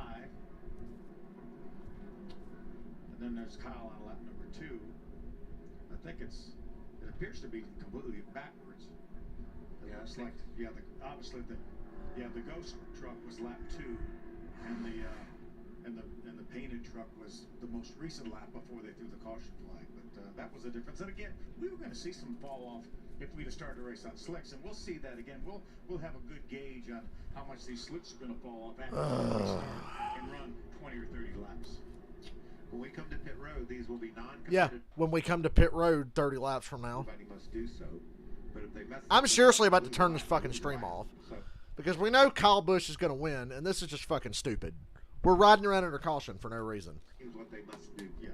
and then there's Kyle on lap number 2. I think it appears to be completely backwards. It looks like obviously the ghost truck was lap 2, and the painted truck was the most recent lap before they threw the caution flag. But that was the difference. And again, we were going to see some fall off if we'd have started the race on slicks, and we'll see that again. We'll have a good gauge on how much these slicks are going to fall off after the race and run 20 or 30 laps. When we come to pit road, these will be non-competitive. Yeah, when we come to pit road 30 laps from now. Everybody must do so. But if they mess I'm seriously about to turn this fucking stream off. Because we know Kyle Busch is going to win, and this is just fucking stupid. We're riding around under caution for no reason. Here's what they must do. Yes.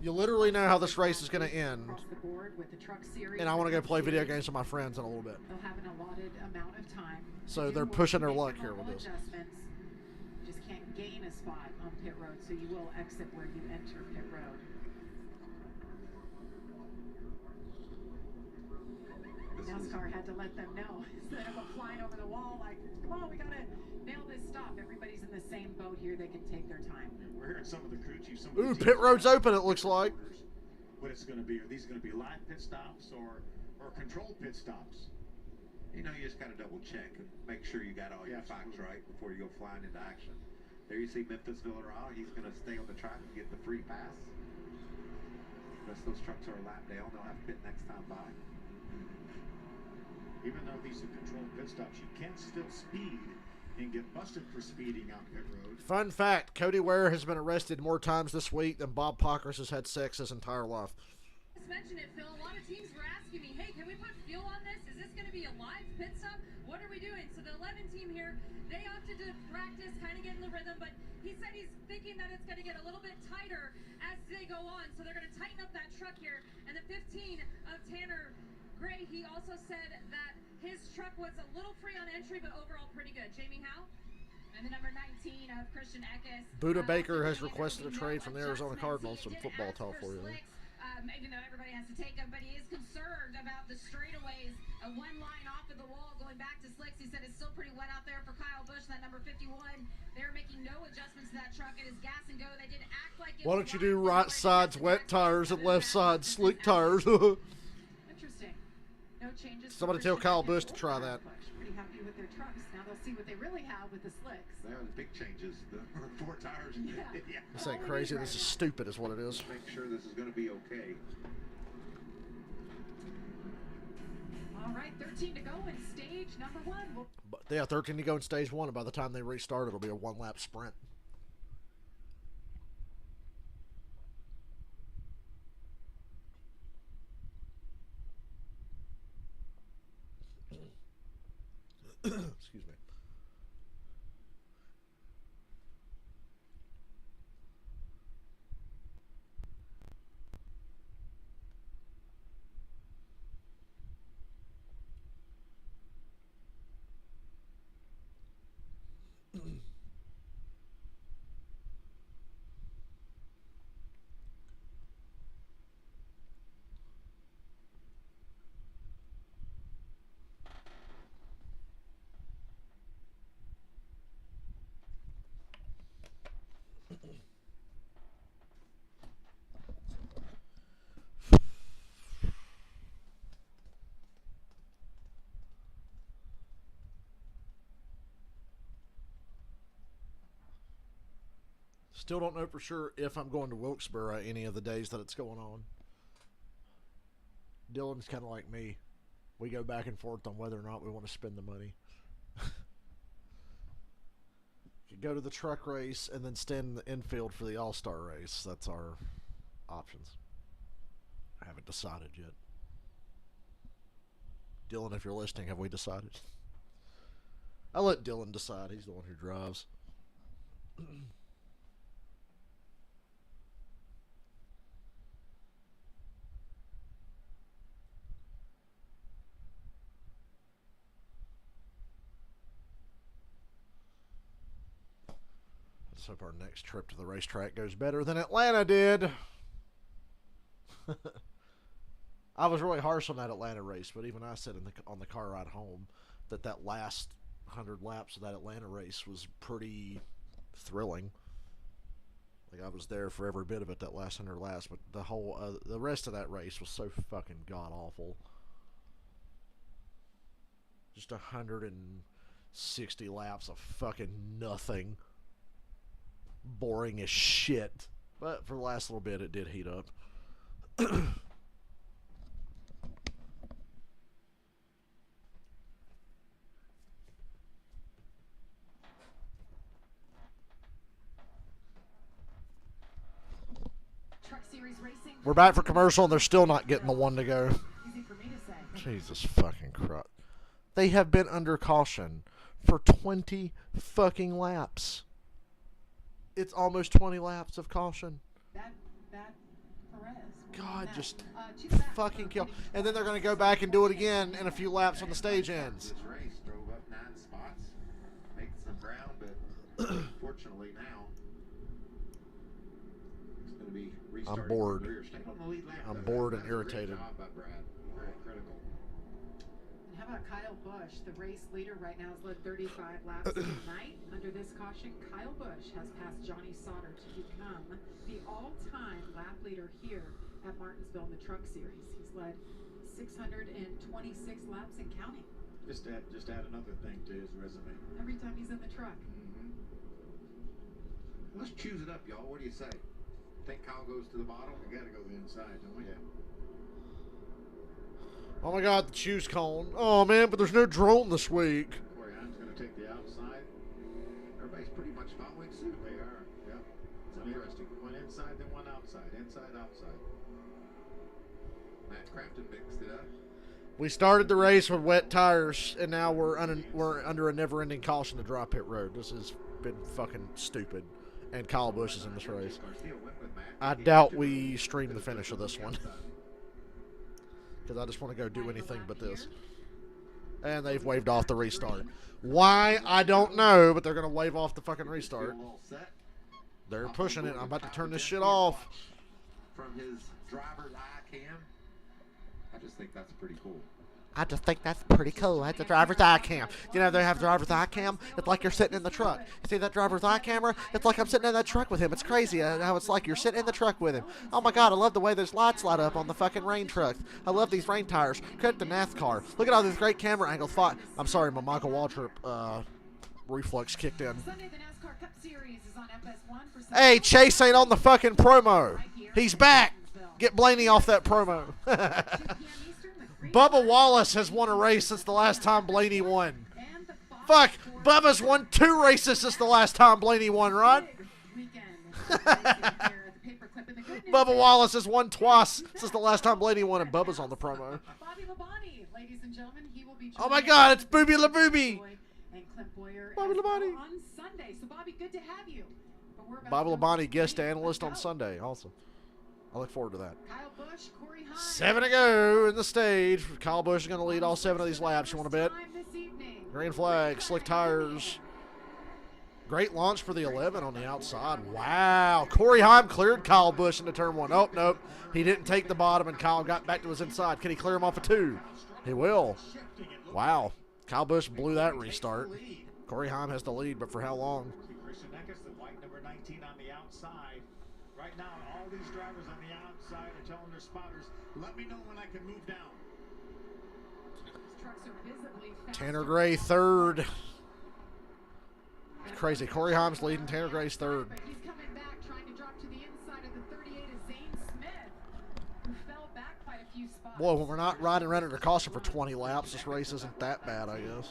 You literally know how this race is going to end. And I want to go play video games with my friends in a little bit. They'll have an allotted amount of time. So they're pushing their luck here with this. You just can't gain a spot on pit road, so you will exit where you enter pit road. NASCAR had to let them know instead of flying over the wall like, come on, we gotta nail this stop. Everybody's in the same boat here. They can take their time. We're hearing some of the crew chiefs. Ooh, pit road's open, it looks like. What it's going to be? Are these going to be live pit stops or controlled pit stops? You know, you just got to double check and make sure you got all your facts right before you go flying into action. There you see Memphis Villarreal. He's going to stay on the track and get the free pass. The rest of those trucks are a lap down. They'll have to pit next time by. Even though these are controlled pit stops, you can still speed and get busted for speeding on pit road. Fun fact, Cody Ware has been arrested more times this week than Bob Pockers has had sex his entire life. Just mention it, Phil. A lot of teams were asking me, hey, can we put fuel on this? Is this going to be a live pit stop? What are we doing? So the 11 team here, they opted to practice, kind of get in the rhythm, but he said he's thinking that it's going to get a little bit tighter as they go on. So they're going to tighten up that truck here. And the 15 of Tanner Gray, he also said that his truck was a little free on entry, but overall pretty good. Jamie Howe? And the number 19 of Christian Eckes. Buda Baker has requested a trade from the Arizona Cardinals. Some football talk for you. Even though everybody has to take him, but he is concerned about the straightaways. One line off of the wall going back to slicks. He said it's still pretty wet out there for Kyle Busch, that number 51. They're making no adjustments to that truck. It is gas and go. They didn't act like it. Why don't you do right sides wet tires and left sides slick tires? Interesting. No changes. Somebody tell Kyle Busch to try that. Pretty happy with their trucks. Now they'll see what they really have with the slicks. There are the big changes. The 4 tires. Yeah. This ain't crazy. This is stupid is what it is. Make sure this is going to be okay. All right, 13 to go in stage number 1. But yeah, 13 to go in stage 1, and by the time they restart, it'll be a 1-lap sprint. Excuse me. Still don't know for sure if I'm going to Wilkesboro any of the days that it's going on. Dylan's kind of like me. We go back and forth on whether or not we want to spend the money. Go to the truck race and then stand in the infield for the All-Star race. That's our options. I haven't decided yet. Dylan, if you're listening, have we decided? I'll let Dylan decide. He's the one who drives. Let's hope our next trip to the racetrack goes better than Atlanta did. I was really harsh on that Atlanta race, but even I said on the car ride home that last 100 laps of that Atlanta race was pretty thrilling. Like I was there for every bit of it that last 100 laps, but the rest of that race was so fucking god awful. Just 160 laps of fucking nothing. Boring as shit. But for the last little bit, it did heat up. Truck Series Racing. We're back for commercial, and they're still not getting the one to go. Easy for me to say. Jesus fucking Christ. They have been under caution for 20 fucking laps. It's almost 20 laps of caution. That Perez. God, just too bad. fucking kill. And then they're going to go back and do it again in a few laps when the stage ends. This race drove up 9 spots, making some ground, but unfortunately now it's going to be restarting. I'm bored. from the rear. Stayed on the lead lap, I'm though. bored and That's a great irritated. job by Brad. Very critical. And how about Kyle Busch? The race leader right now has led 35 laps tonight. Under this caution, Kyle Busch has passed Johnny Sauter to become the all-time lap leader here at Martinsville in the Truck Series. He's led 626 laps and counting. Just add another thing to his resume. Every time he's in the truck. Let's choose it up, y'all. What do you say? Think Kyle goes to the bottom? We got to go to the inside, don't we? Yeah. Oh my God, the choose cone. Oh man, but there's no drone this week. Corey Haim's going to take the outside. Everybody's pretty much following suit. They are, yeah. It's interesting. One inside, then one outside. Inside, outside. Matt Crafton mixed it up. We started the race with wet tires, and now we're under a never-ending caution to dry pit road. This has been fucking stupid. And Kyle Busch is in this race. I doubt we stream the finish of this one. Because I just want to go do anything but this. And they've waved off the restart. Why? I don't know, but they're going to wave off the fucking restart. They're pushing it. I'm about to turn this shit off. From his driver's eye cam. I just think that's pretty cool. I just think that's pretty cool. That's a driver's eye cam. You know, they have driver's eye cam. It's like you're sitting in the truck. You see that driver's eye camera? It's like I'm sitting in that truck with him. It's crazy how it's like you're sitting in the truck with him. Oh my God, I love the way those lights light up on the fucking rain trucks. I love these rain tires. Credit to NASCAR. Look at all these great camera angles. I'm sorry, my Michael Waltrip reflex kicked in. Sunday, the NASCAR Cup Series is on FS1 for Hey, Chase ain't on the fucking promo. He's back. Get Blaney off that promo. Bubba Wallace has won a race since the last time Blaney won. Fuck, Bubba's won 2 races since the last time Blaney won, Rod. Bubba Wallace has won twice since the last time Blaney won, and Bubba's on the promo. Oh my God, it's Booby La Booby. Bobby Labonte. On Sunday. So Bobby, good to have you. Bobby Labonte, guest analyst on Sunday. Awesome. I look forward to that. Kyle Busch, Corey Haim. 7 to go in the stage. Kyle Busch is going to lead all 7 of these laps. You want to bet? Green flag, slick tires. Great launch for the 11 on the outside. Wow. Corey Haim cleared Kyle Busch into turn 1. Oh, nope. He didn't take the bottom, and Kyle got back to his inside. Can he clear him off a 2? He will. Wow. Kyle Busch blew that restart. Corey Haim has the lead, but for how long? The white number 19 on the outside. Right now, all these drivers on the outside are telling their spotters, let me know when I can move down. Tanner Gray third. It's crazy. Corey Haim's leading. Tanner Gray's third. He's coming back, trying to drop to the inside of the 38 is Zane Smith, who fell back by a few spots. Boy, when we're not riding around under caution for 20 laps, this race isn't that bad, I guess.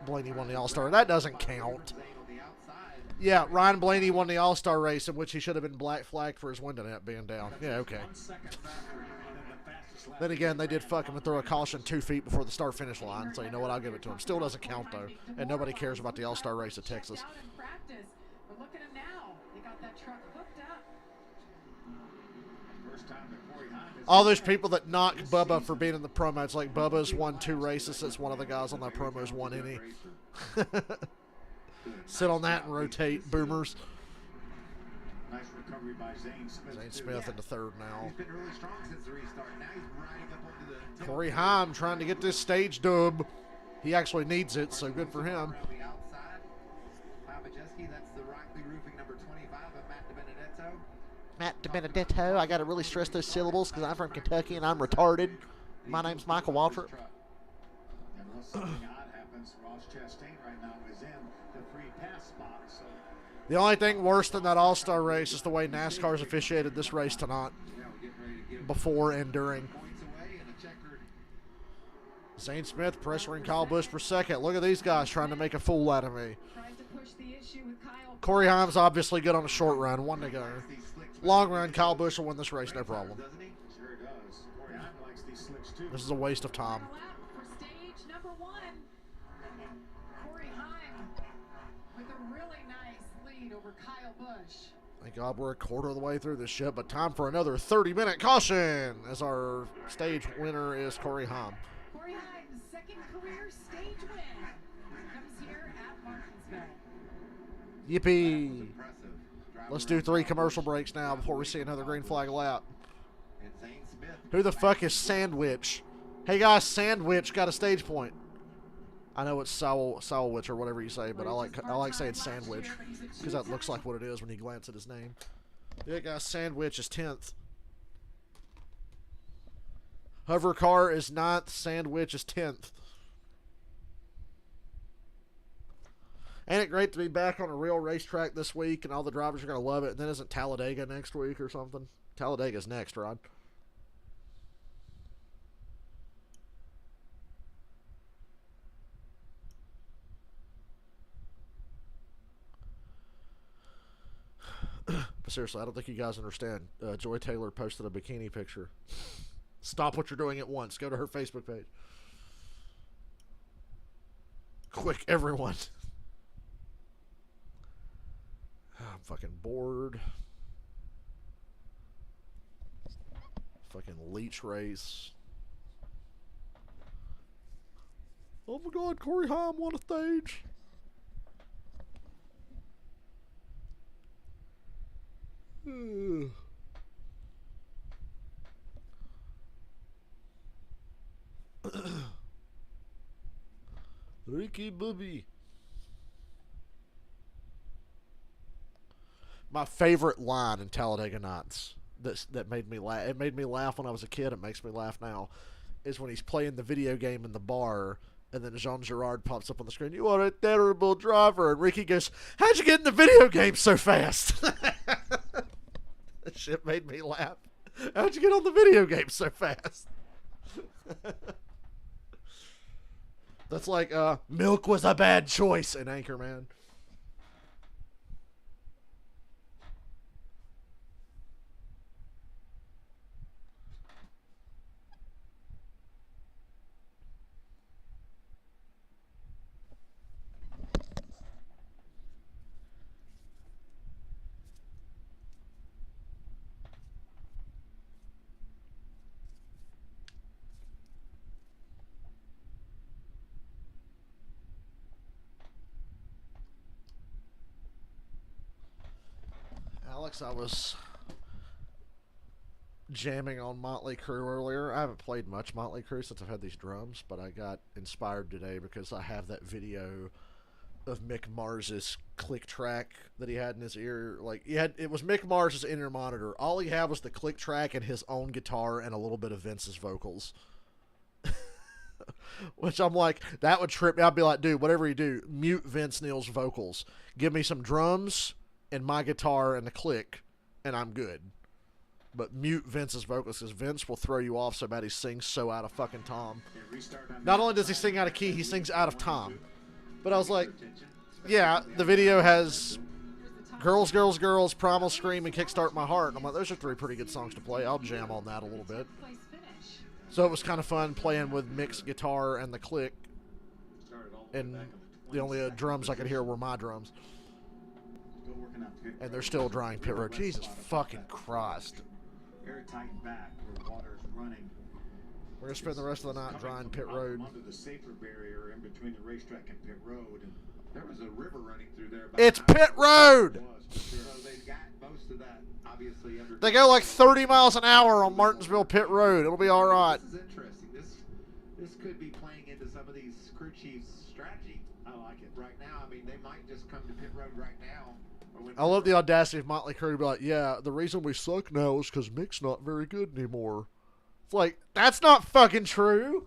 Blaney won the All-Star. That doesn't count. Yeah, Ryan Blaney won the All-Star race in which he should have been black flagged for his window net being down. Yeah, okay. Then again, they did fuck him and throw a caution 2 feet before the start-finish line, so you know what, I'll give it to him. Still doesn't count, though, and nobody cares about the All-Star race at Texas. But look at him now. They got that truck hooked up. All those people that knock Bubba for being in the promo, it's like Bubba's won 2 races since one of the guys on that promo's won any. Sit on that and rotate, boomers. Nice recovery by Zane Smith. Zane Smith into third now. He's been really strong since the restart. Now he's riding up onto the Corey Haim trying to get this stage dub. He actually needs it, so good for him. Around the outside. Majeski, that's the Rockley Roofing number 25 of Matt DiBenedetto. Matt DiBenedetto. I got to really stress those syllables because I'm from Kentucky and I'm retarded. My name's Michael Waltrip. Unless something odd happens, Ross Chastain right now is in the free pass spot. So The only thing worse than that All-Star race is the way NASCAR's officiated this race tonight, before and during. Zane Smith pressuring Kyle Busch for second. Look at these guys trying to make a fool out of me. Corey Haim's obviously good on a short run. 1 to go. Long run, Kyle Busch will win this race, no problem. sure does. Corey Haim likes these slicks too. This is a waste of time. For stage number 1, Corey Haim with a really nice lead over Kyle Busch. Thank God we're a quarter of the way through this shit, but time for another 30-minute caution as our stage winner is Corey Haim. Corey Haim's second career stage win comes here at Martinsville. Yippee. Let's do 3 commercial breaks now before we see another green flag lap. Who the fuck is Sandwich? Hey guys, Sandwich got a stage point. I know it's Sowwich or whatever you say, but I like saying Sandwich because that looks like what it is when you glance at his name. Yeah, guys, Sandwich is 10th. Hover car is 9th. Sandwich is 10th. Ain't it great to be back on a real racetrack this week and all the drivers are going to love it? And then isn't Talladega next week or something? Talladega's next, Rod. seriously, I don't think you guys understand. Joy Taylor posted a bikini picture. Stop what you're doing at once. Go to her Facebook page. Quick, everyone. I'm fucking bored. Fucking leech race. Oh my god, Corey Haim won a stage. Ricky Bobby. My favorite line in Talladega Nights that made me laugh. It made me laugh when I was a kid. It makes me laugh now. Is when he's playing the video game in the bar, and then Jean Girard pops up on the screen. You are a terrible driver, and Ricky goes, "How'd you get in the video game so fast?" That shit made me laugh. How'd you get on the video game so fast? That's like, milk was a bad choice in Anchorman. Alex, I was jamming on Motley Crue earlier. I haven't played much Motley Crue since I've had these drums, but I got inspired today because I have that video of Mick Mars's click track that he had in his ear. Like, it was Mick Mars's in-ear monitor. All he had was the click track and his own guitar and a little bit of Vince's vocals. Which I'm like, that would trip me. I'd be like, dude, whatever you do, mute Vince Neil's vocals. Give me some drums and my guitar and the click, and I'm good. But mute Vince's vocals, because Vince will throw you off so bad. He sings so out of fucking time. Not only does he sing out of key, he sings out of time. But I was like, yeah, the video has Girls, Girls, Girls, Primal Scream, and Kickstart My Heart. And I'm like, those are 3 pretty good songs to play. I'll jam on that a little bit. So it was kind of fun playing with Mick's guitar and the click. And the only drums I could hear were my drums. And they're still drying pit road. Jesus fucking Christ. Airtight back where water's running. We're going to spend the rest of the night drying pit road. Under the safer barrier in between the racetrack and pit road. And there was a river running through there. It's pit road! So they've got most of that, obviously, under. They go like 30 miles an hour on Martinsville pit road. It'll be all right. This is interesting. This could be playing into some of these crew chiefs' strategy. I like it. Right now, I mean, they might just come to pit road right now. I love the audacity of Motley Crue to be like, yeah, the reason we suck now is because Mick's not very good anymore. It's like, that's not fucking true.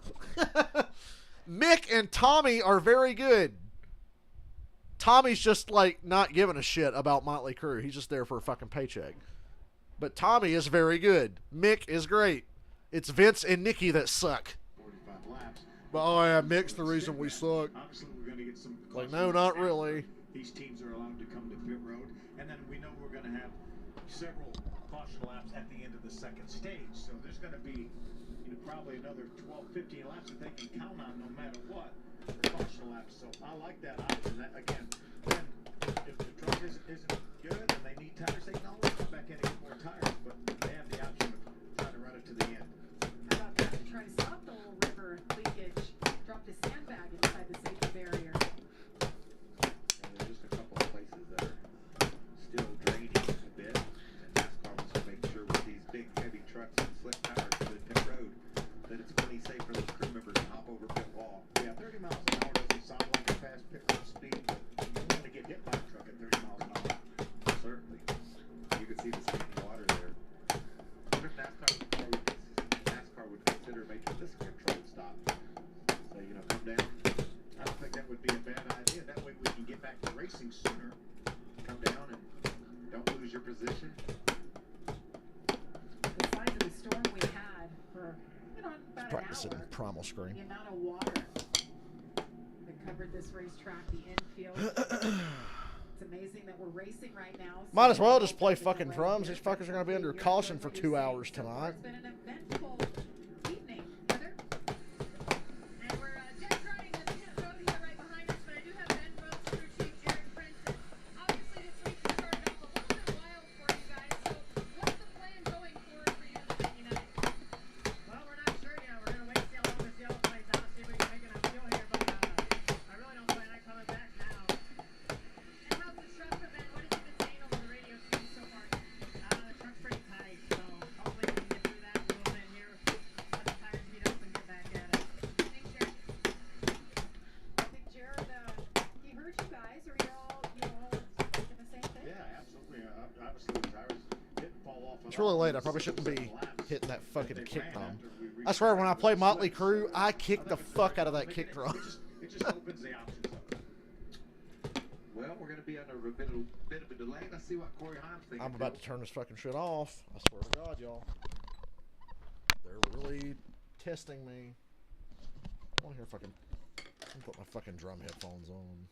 Mick and Tommy are very good. Tommy's just, like, not giving a shit about Motley Crue. He's just there for a fucking paycheck. But Tommy is very good. Mick is great. It's Vince and Nikki that suck. 45 laps. But, oh yeah, Mick's the reason we suck. Obviously, we're going to get some. Like, no, not really. These teams are allowed to come to pit road, and then we know we're going to have several caution laps at the end of the second stage. So there's going to be, probably another 12, 15 laps that they can count on no matter what for caution laps. So I like that option. That, again, then if the truck isn't good and they need tires, they can always come back in and get more tires. But they have the option of trying to run it to the end. How about that? To try to stop the little river leakage, drop the sandbag inside the safety barrier. Just a couple of places that are still draining a bit, and NASCAR wants to make sure with these big heavy trucks and slick tires to the pit road that it's plenty safe for those crew members to hop over pit wall. Yeah, 30 miles an hour doesn't sound like a fast pit road speed, but you want to get hit by a truck at 30 miles an hour. Certainly, you could see the standing water there. What if NASCAR would consider making this a controlled stop? So come down. I don't think that would be a bad idea. That way we can get back to racing sooner. Come down and don't lose your position. The size of the storm we had for about Practicing an hour. Primal Scream. The amount of water that covered this racetrack, the infield. It's amazing that we're racing right now. So Might as well just play fucking drums. These fuckers are going to be under caution for 2 hours tonight. It's been an eventful evening. Heather? And we're just running the pit road here right behind us, but I do have Ben Rhodes, crew chief Jared Prince. And obviously this week has started off a little bit wild for you guys. So what's the plan going forward for you this United? Well, we're not sure yet. We're going to wait till all this yellow plays out, see if we can make enough fuel here, but I really don't plan on coming back now. And how's the truck event? What have you been saying over the radio to me so far? The truck's pretty tight, so hopefully we can get through that a little bit here. Let the tires heat up and get back at it. Thanks, Jared. I think Jared, he heard you guys. Are you all thinking the same thing? Yeah, absolutely. Obviously, the tires didn't fall off. It's really late. I probably shouldn't be hitting that fucking kick drum. I swear, when I play Motley Crue, I kick the fuck out of that kick drum. It just opens the options up. Well, we're going to be under a bit of a delay. Let's see what Corey Himes thinks. I'm about to turn this fucking shit off. I swear to God, y'all. They're really testing me. I want to hear fucking... Let me put my fucking drum headphones on.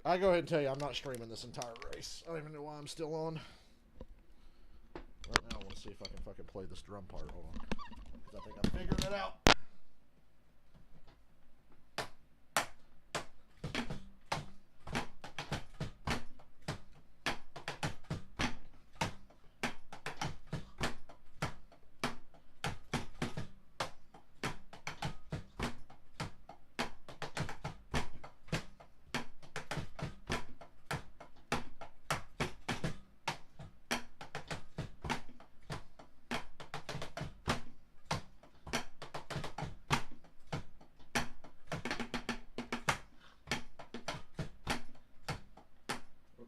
I go ahead and tell you, I'm not streaming this entire race. I don't even know why I'm still on. Right now, I want to see if I can fucking play this drum part. Hold on. Because I think I figured it out.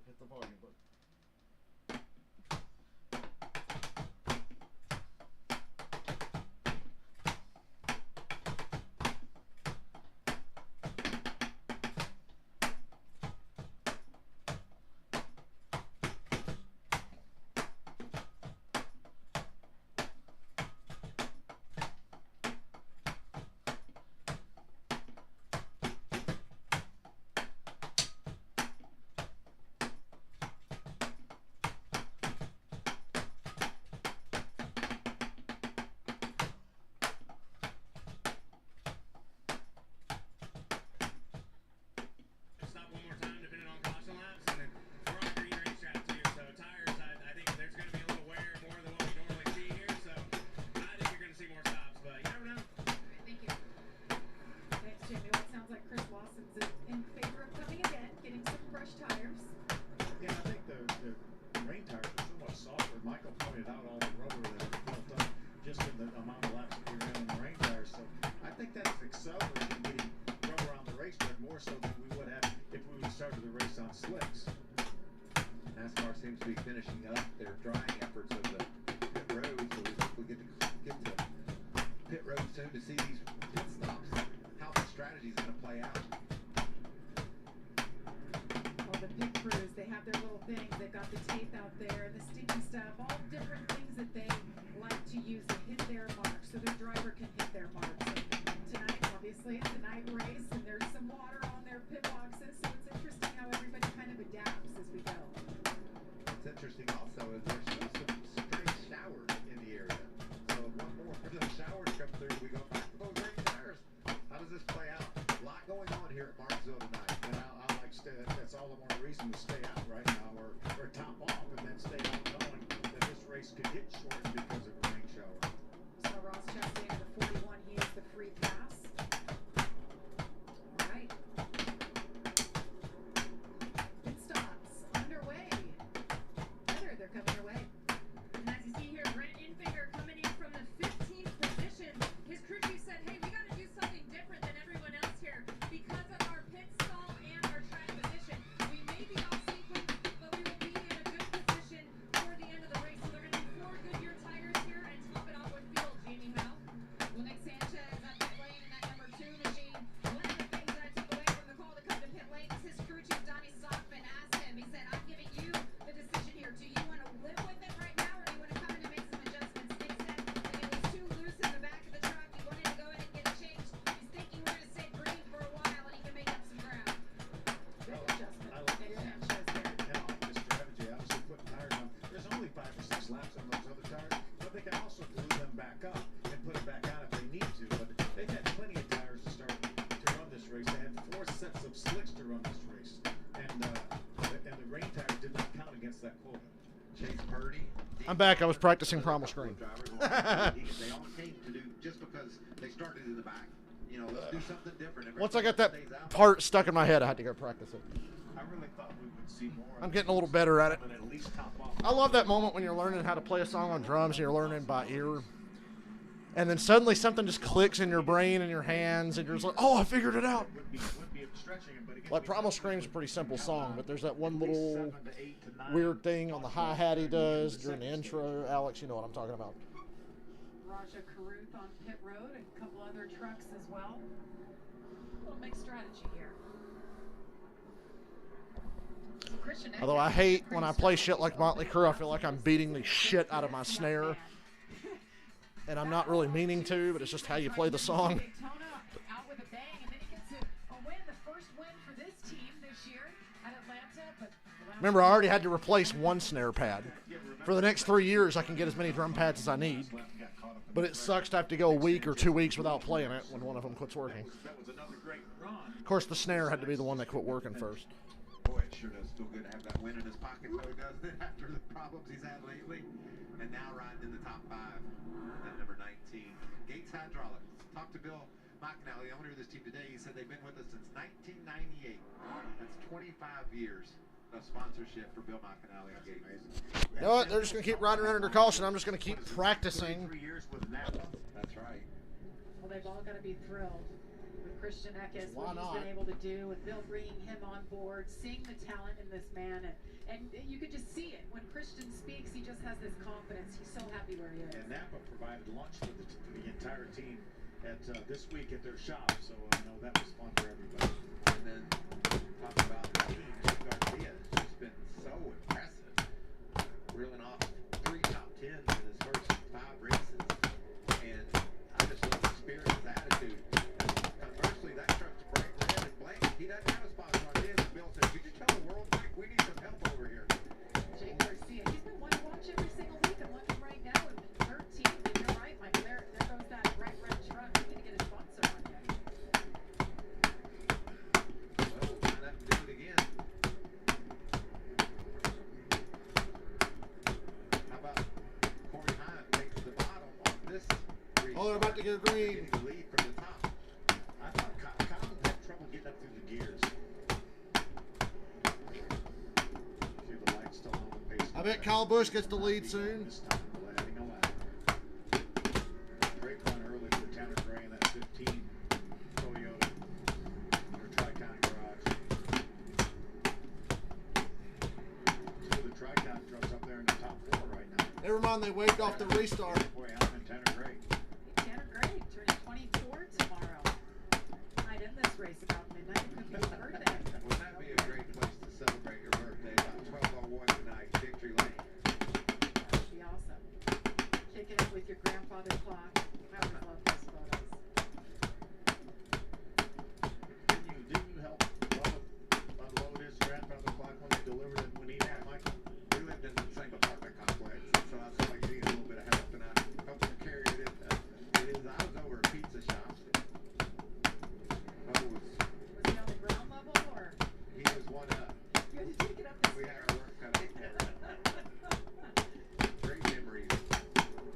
Hit the volume button. Stop one more time, depending on caution laps, and then we're on green racetrack too. So tires, I think there's going to be a little wear more than what we normally see here. So I think you're going to see more stops, but you never know. Thank you. Thanks, Jimmy. Well, it sounds like Chris Lawson's in favor of coming again, getting some fresh tires. Yeah, I think the rain tires are so much softer. Michael pointed out all the rubber that was built up just in the amount of laps that we ran on the rain tires. So I think that's accelerating getting rubber on the racetrack more so than we would have if we would started the race on slicks. NASCAR seems to be finishing up their drying efforts of the pit road, so we hopefully get to pit road soon to see these pit stops, how the strategy is going to play out. Well, the pit crews, they have their little things. They've got the tape out there, the sticky stuff, all different things that they like to use to hit their mark so their driver can hit their mark. So tonight, obviously, it's a night race, and there's some water on their pit boxes, so it's interesting how everybody kind of adapts as we go. What's interesting also is there's still some spring showers in the area. So if one more of those showers come through, we go back to those rain tires. How does this play out? A lot going on here at Martinsville tonight. And I like that's all the more reason to stay out right now or top off and then stay out knowing that this race could get shortened because of a rain shower. So Ross Chastain at the 41, he is the free pass. All right. Pit stops underway. Heather, they're coming your way. And as you see here, Brent Infinger coming in from the 15th position. His crew chief said, hey, we got to do something different than everyone else here because of our pit stall and our track position. We may be off sequence, but we will be in a good position for the end of the race. So they're going to do 4 Goodyear tires here 4 sets of slicks to run this race, and the rain tires did not count against that quota. Chase Purdy. I'm back. I was practicing Primal Scream. They all came to do just because they started in the back. You know, let's do something different. Once I got that part stuck in my head, I had to go practice it. I really thought we would see more. I'm getting a little better at it. And at least top off. I love that moment when you're learning how to play a song on drums and you're learning by ear. And then suddenly something just clicks in your brain and your hands and you're just like, oh, I figured it out. Would be stretching it, but again, Like Primal Scream's a pretty simple song, but there's that one little weird thing on the hi-hat he does during the intro. Alex, you know what I'm talking about. Raja Caruth on pit road and a couple other trucks as well. A little mixed strategy here. So Christian Although I hate when I play shit like Motley Crue, I feel like I'm beating the shit out of my snare. And I'm not really meaning to, but it's just how you play the song. Out with a bang, and then he gets a win, the first win for this team this year at Atlanta. But Remember, I already had to replace one snare pad. For the next 3 years, I can get as many drum pads as I need. But it sucks to have to go a week or 2 weeks without playing it when one of them quits working. Of course, the snare had to be the one that quit working first. Boy, it sure does feel good to have that win in his pocket, though, doesn't it? After the problems he's had lately. And now riding in the top 5 at number 19. Gates Hydraulics. Talked to Bill McAnally, owner of this team today. He said they've been with us since 1998. That's 25 years of sponsorship for Bill McAnally on Gates. You know what? They're just going to keep riding around under caution. I'm just going to keep practicing. 3 years with Napa. That's right. well, they've all got to be thrilled with Christian Eckes, Why what he's not? been able to do, with Bill bringing him on board, seeing the talent in this man, and you could just see it. When Christian speaks, he just has this confidence. He's so happy where he is. And Napa provided lunch for the entire team at this week at their shop, so I know that was fun for everybody. And then talk about Chip Garcia. It's just been so impressive. Reeling off 3 top 10s in his first 5 races. And I just love the spirit, his attitude. Conversely, that truck's bright red and blank. He doesn't have a sponsor on his. And Bill said, could you tell the world, Mike, we need some help over here. Jake Garcia, he's been one to watch every single week. I'm looking right now at the 13th, and you're right, Mike. There goes that bright red truck. We need to get a sponsor on you. Well, we'll find out and do it again. How about Corey Hine takes the bottom on this restart, Oh, they're about to go green. getting the lead from the top. I thought Kyle had trouble getting up through the gears. See the light still on the pace. I bet Kyle Busch gets the lead soon. This time, adding a lap. Great run early for Tanner Gray in that 15 Toyota for Tri-Con Garage. 2 of the Tri-Con trucks up there in the top 4 right now. Never mind, they waved off the restart. Boy, Allen and Tanner Gray. Tanner Gray turning 24 tomorrow. Might end this race about midnight. It could be his birthday. Wouldn't that be a great place to celebrate your birthday? About 12:01 tonight, Victory Lane. That would be awesome. Kicking it with your grandfather's clock. I always love those photos. Didn't you help unload his grandfather clock when they delivered it when he had Michael? We lived in the same apartment complex, so I felt like he needed a little bit of help, and I helped him carry it in. I was over at pizza shops. Was he on the ground level, or He was one up. you had to take it up the We had stairs? our work cut out. Great memories.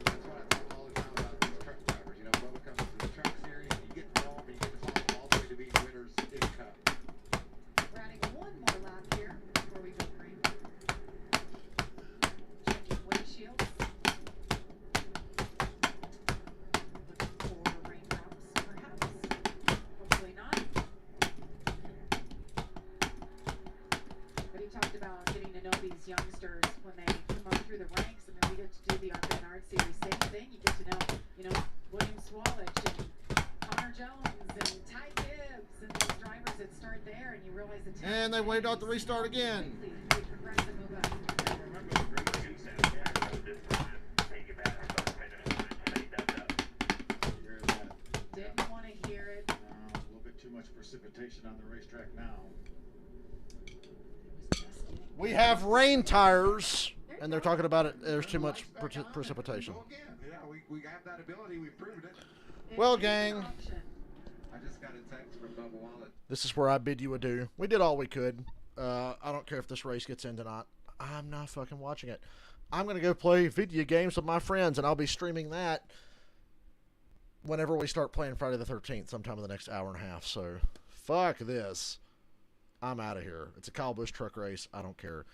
That's what I talk all the time about these truck drivers. You know, Bubba comes to the truck series, and you get to know them, and you get to follow them all the way to being winners in Cup. We're adding one more lap here before we go green. Changing windshields. Looking for raindrops, perhaps. Hopefully not. But he talked about getting to know these youngsters when they come up through the ranks, and then we get to do the Arcade Series. Same thing. You get to know, William Swallich and Connor Jones and Ty Gibbs and these drivers that start there, and you realize the talent. And they waved off the restart again. They progress and move up. Remember the great things that Hear that? Didn't want to hear it. A little bit too much precipitation on the racetrack now. It was just getting. We have rain tires, and they're talking about it. There's too much precipitation. Go again. Yeah, we have that ability. We've proven it. It Well, is an gang. option. I just got a text from Bubba Wallet. This is where I bid you adieu. We did all we could. I don't care if this race gets in tonight. I'm not fucking watching it. I'm going to go play video games with my friends, and I'll be streaming that whenever we start playing Friday the 13th, sometime in the next hour and a half. So, fuck this. I'm out of here. It's a Kyle Busch truck race. I don't care.